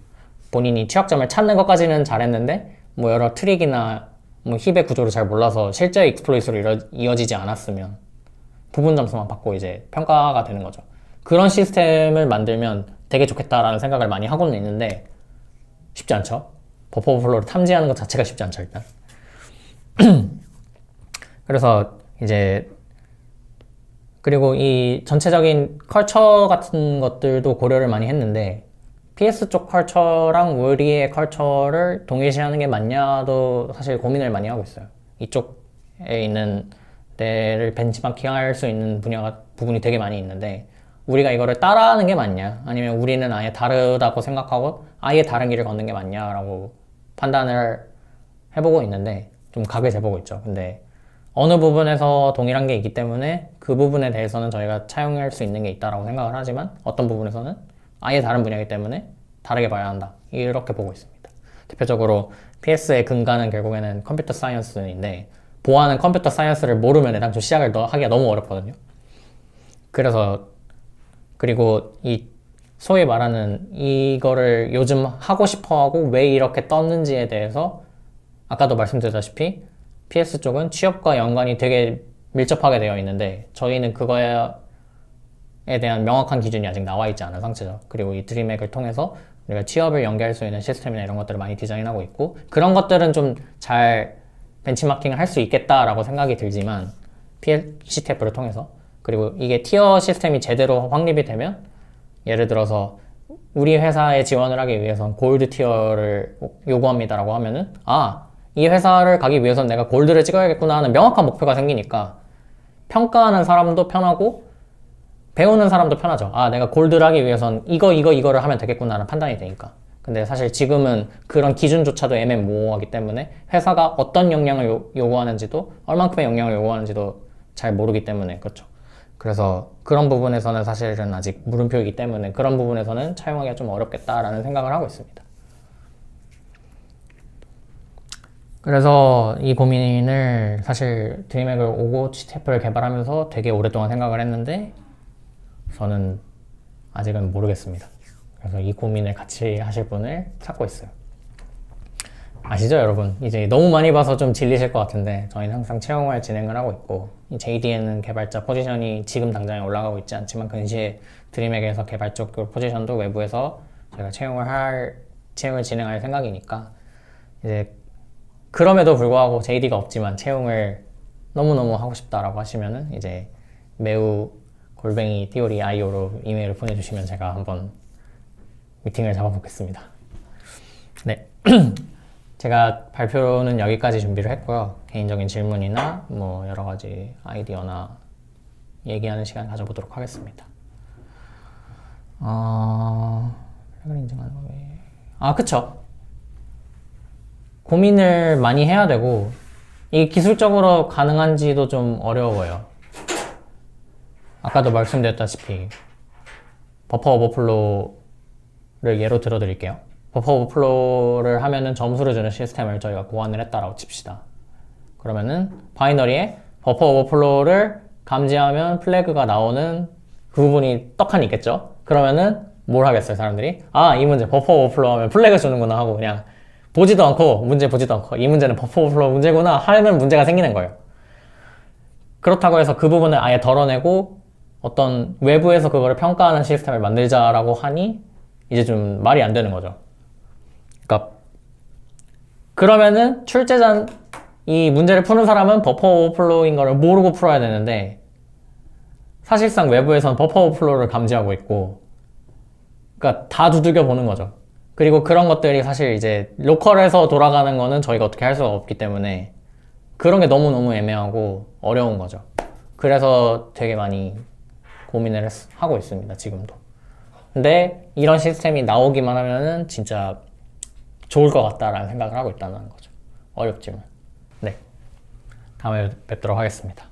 본인이 취약점을 찾는 것까지는 잘했는데 뭐 여러 트릭이나 뭐 힙의 구조를 잘 몰라서 실제 익스플로이트로 이어지지 않았으면 부분 점수만 받고 이제 평가가 되는 거죠. 그런 시스템을 만들면 되게 좋겠다라는 생각을 많이 하고는 있는데 쉽지 않죠. 버퍼 오버플로우를 탐지하는 것 자체가 쉽지 않죠, 일단. 그래서 이제 그리고 이 전체적인 컬처 같은 것들도 고려를 많이 했는데 PS 쪽 컬처랑 우리의 컬처를 동일시하는 게 맞냐도 사실 고민을 많이 하고 있어요. 이쪽에 있는 데를 벤치마킹할 수 있는 부분이 되게 많이 있는데 우리가 이거를 따라하는 게 맞냐, 아니면 우리는 아예 다르다고 생각하고 아예 다른 길을 걷는 게 맞냐라고 판단을 해보고 있는데 좀 각을 재보고 있죠. 근데 어느 부분에서 동일한 게 있기 때문에 그 부분에 대해서는 저희가 차용할 수 있는 게 있다라고 생각을 하지만 어떤 부분에서는 아예 다른 분야이기 때문에 다르게 봐야 한다, 이렇게 보고 있습니다. 대표적으로 PS의 근간은 결국에는 컴퓨터 사이언스인데 보아하는 컴퓨터 사이언스를 모르면 애당초 시작을 하기가 너무 어렵거든요. 그래서 그리고 이 소위 말하는 이거를 요즘 하고 싶어하고 왜 이렇게 떴는지에 대해서 아까도 말씀드렸다시피 PS 쪽은 취업과 연관이 되게 밀접하게 되어 있는데 저희는 그거에 대한 명확한 기준이 아직 나와 있지 않은 상태죠. 그리고 이 드림액을 통해서 우리가 취업을 연계할 수 있는 시스템이나 이런 것들을 많이 디자인하고 있고 그런 것들은 좀 잘 벤치마킹을 할 수 있겠다라고 생각이 들지만 CTF를 통해서, 그리고 이게 티어 시스템이 제대로 확립이 되면 예를 들어서 우리 회사에 지원을 하기 위해선 골드 티어를 요구합니다라고 하면은 이 회사를 가기 위해선 내가 골드를 찍어야겠구나 하는 명확한 목표가 생기니까 평가하는 사람도 편하고 배우는 사람도 편하죠. 내가 골드를 하기 위해선 이거를 하면 되겠구나 하는 판단이 되니까. 근데 사실 지금은 그런 기준조차도 애매모호하기 때문에 회사가 어떤 역량을 요구하는지도 얼만큼의 역량을 요구하는지도 잘 모르기 때문에 그렇죠. 그래서 그런 부분에서는 사실은 아직 물음표이기 때문에 그런 부분에서는 차용하기가 좀 어렵겠다라는 생각을 하고 있습니다. 그래서 이 고민을 사실 드림액을 오고 GTF를 개발하면서 되게 오랫동안 생각을 했는데 저는 아직은 모르겠습니다. 그래서 이 고민을 같이 하실 분을 찾고 있어요. 아시죠, 여러분? 이제 너무 많이 봐서 좀 질리실 것 같은데 저희는 항상 채용을 진행을 하고 있고 이 JD에는 개발자 포지션이 지금 당장에 올라가고 있지 않지만 근시에 드림액에서 개발 쪽 포지션도 외부에서 저희가 채용을 진행할 생각이니까 이제 그럼에도 불구하고 JD가 없지만 채용을 너무너무 하고 싶다라고 하시면은 이제 매우 _theory.io로 이메일을 보내주시면 제가 한번 미팅을 잡아보겠습니다. 네. 제가 발표는 여기까지 준비를 했고요. 개인적인 질문이나 뭐 여러 가지 아이디어나 얘기하는 시간 가져보도록 하겠습니다. 플래그를 인증하는 법이... 그쵸. 고민을 많이 해야 되고 이게 기술적으로 가능한지도 좀 어려워요. 아까도 말씀드렸다시피 버퍼 오버플로우를 예로 들어드릴게요. 버퍼 오버플로우를 하면은 점수를 주는 시스템을 저희가 고안을 했다라고 칩시다. 그러면은 바이너리에 버퍼 오버플로우를 감지하면 플래그가 나오는 그 부분이 떡하니 있겠죠? 그러면은 뭘 하겠어요, 사람들이? 이 문제 버퍼 오버플로우 하면 플래그 주는구나 하고 그냥 보지도 않고 문제 보지도 않고 이 문제는 버퍼 오버플로우 문제구나 하는 문제가 생기는 거예요. 그렇다고 해서 그 부분을 아예 덜어내고 어떤 외부에서 그거를 평가하는 시스템을 만들자라고 하니 이제 좀 말이 안 되는 거죠. 그러니까 그러면은 출제자 이 문제를 푸는 사람은 버퍼 오버플로우인 거를 모르고 풀어야 되는데 사실상 외부에서는 버퍼 오버플로우를 감지하고 있고 그러니까 다 두들겨 보는 거죠. 그리고 그런 것들이 사실 이제 로컬에서 돌아가는 거는 저희가 어떻게 할 수가 없기 때문에 그런 게 너무너무 애매하고 어려운 거죠. 그래서 되게 많이 고민을 하고 있습니다, 지금도. 근데 이런 시스템이 나오기만 하면은 진짜 좋을 것 같다라는 생각을 하고 있다는 거죠. 어렵지만. 네. 다음에 뵙도록 하겠습니다.